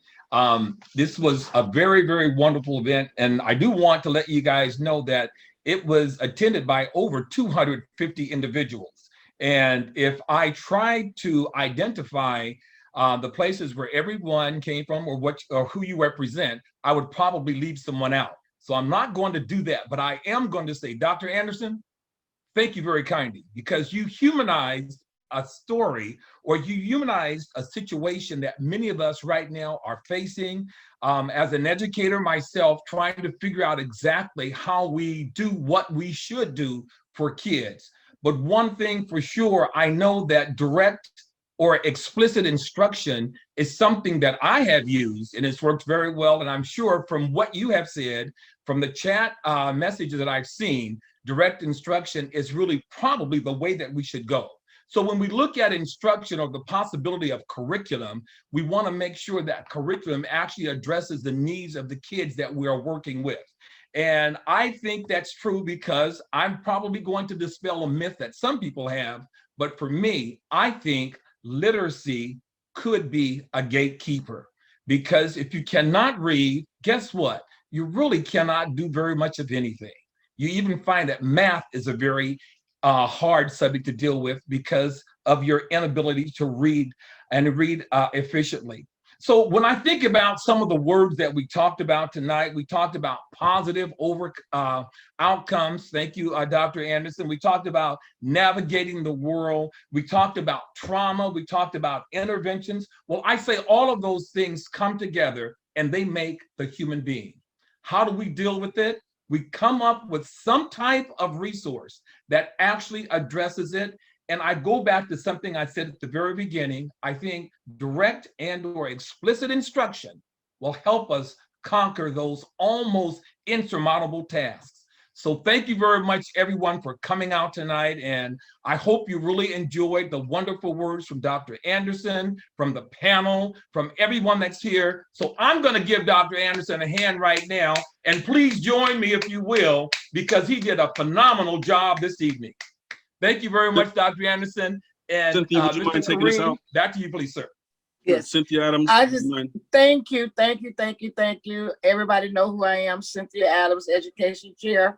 This was a very, very wonderful event. And I do want to let you guys know that it was attended by over 250 individuals. And if I tried to identify the places where everyone came from or who you represent, I would probably leave someone out. So I'm not going to do that, but I am going to say, Dr. Anderson, thank you very kindly, because you humanized a story, or you humanized a situation that many of us right now are facing. As an educator myself, trying to figure out exactly how we do what we should do for kids. But one thing for sure, I know that direct or explicit instruction is something that I have used, and it's worked very well. And I'm sure from what you have said, from the chat messages that I've seen, direct instruction is really probably the way that we should go. So when we look at instruction or the possibility of curriculum, we want to make sure that curriculum actually addresses the needs of the kids that we are working with. And I think that's true because I'm probably going to dispel a myth that some people have, but for me, I think literacy could be a gatekeeper, because if you cannot read, guess what? You really cannot do very much of anything. You even find that math is a very hard subject to deal with because of your inability to read and read efficiently. So when I think about some of the words that we talked about tonight, we talked about positive outcomes. Thank you, Dr. Anderson. We talked about navigating the world. We talked about trauma. We talked about interventions. Well, I say all of those things come together and they make the human being. How do we deal with it? We come up with some type of resource that actually addresses it. And I go back to something I said at the very beginning. I think direct and/or explicit instruction will help us conquer those almost insurmountable tasks. So thank you very much, everyone, for coming out tonight. And I hope you really enjoyed the wonderful words from Dr. Anderson, from the panel, from everyone that's here. So I'm going to give Dr. Anderson a hand right now. And please join me, if you will, because he did a phenomenal job this evening. Thank you very much, Dr. Anderson. And Cynthia, would you mind taking us out? Back to you, please, sir. Yes. Cynthia Adams. I just thank you. Everybody know who I am, Cynthia Adams, Education Chair.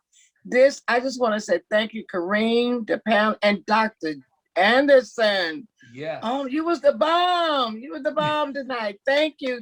I just want to say thank you, Kareem, DePam, and Dr. Anderson. Yeah. Oh, you was the bomb. You was the bomb tonight. Thank you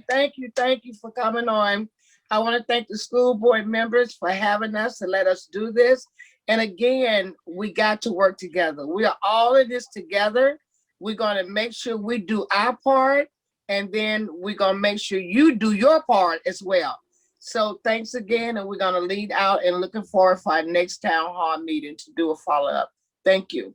for coming on. I want to thank the school board members for having us and let us do this. And again, we got to work together. We are all in this together. We're going to make sure we do our part, and then we're going to make sure you do your part as well. So thanks again, and we're going to lead out and looking forward for our next town hall meeting to do a follow-up. Thank you.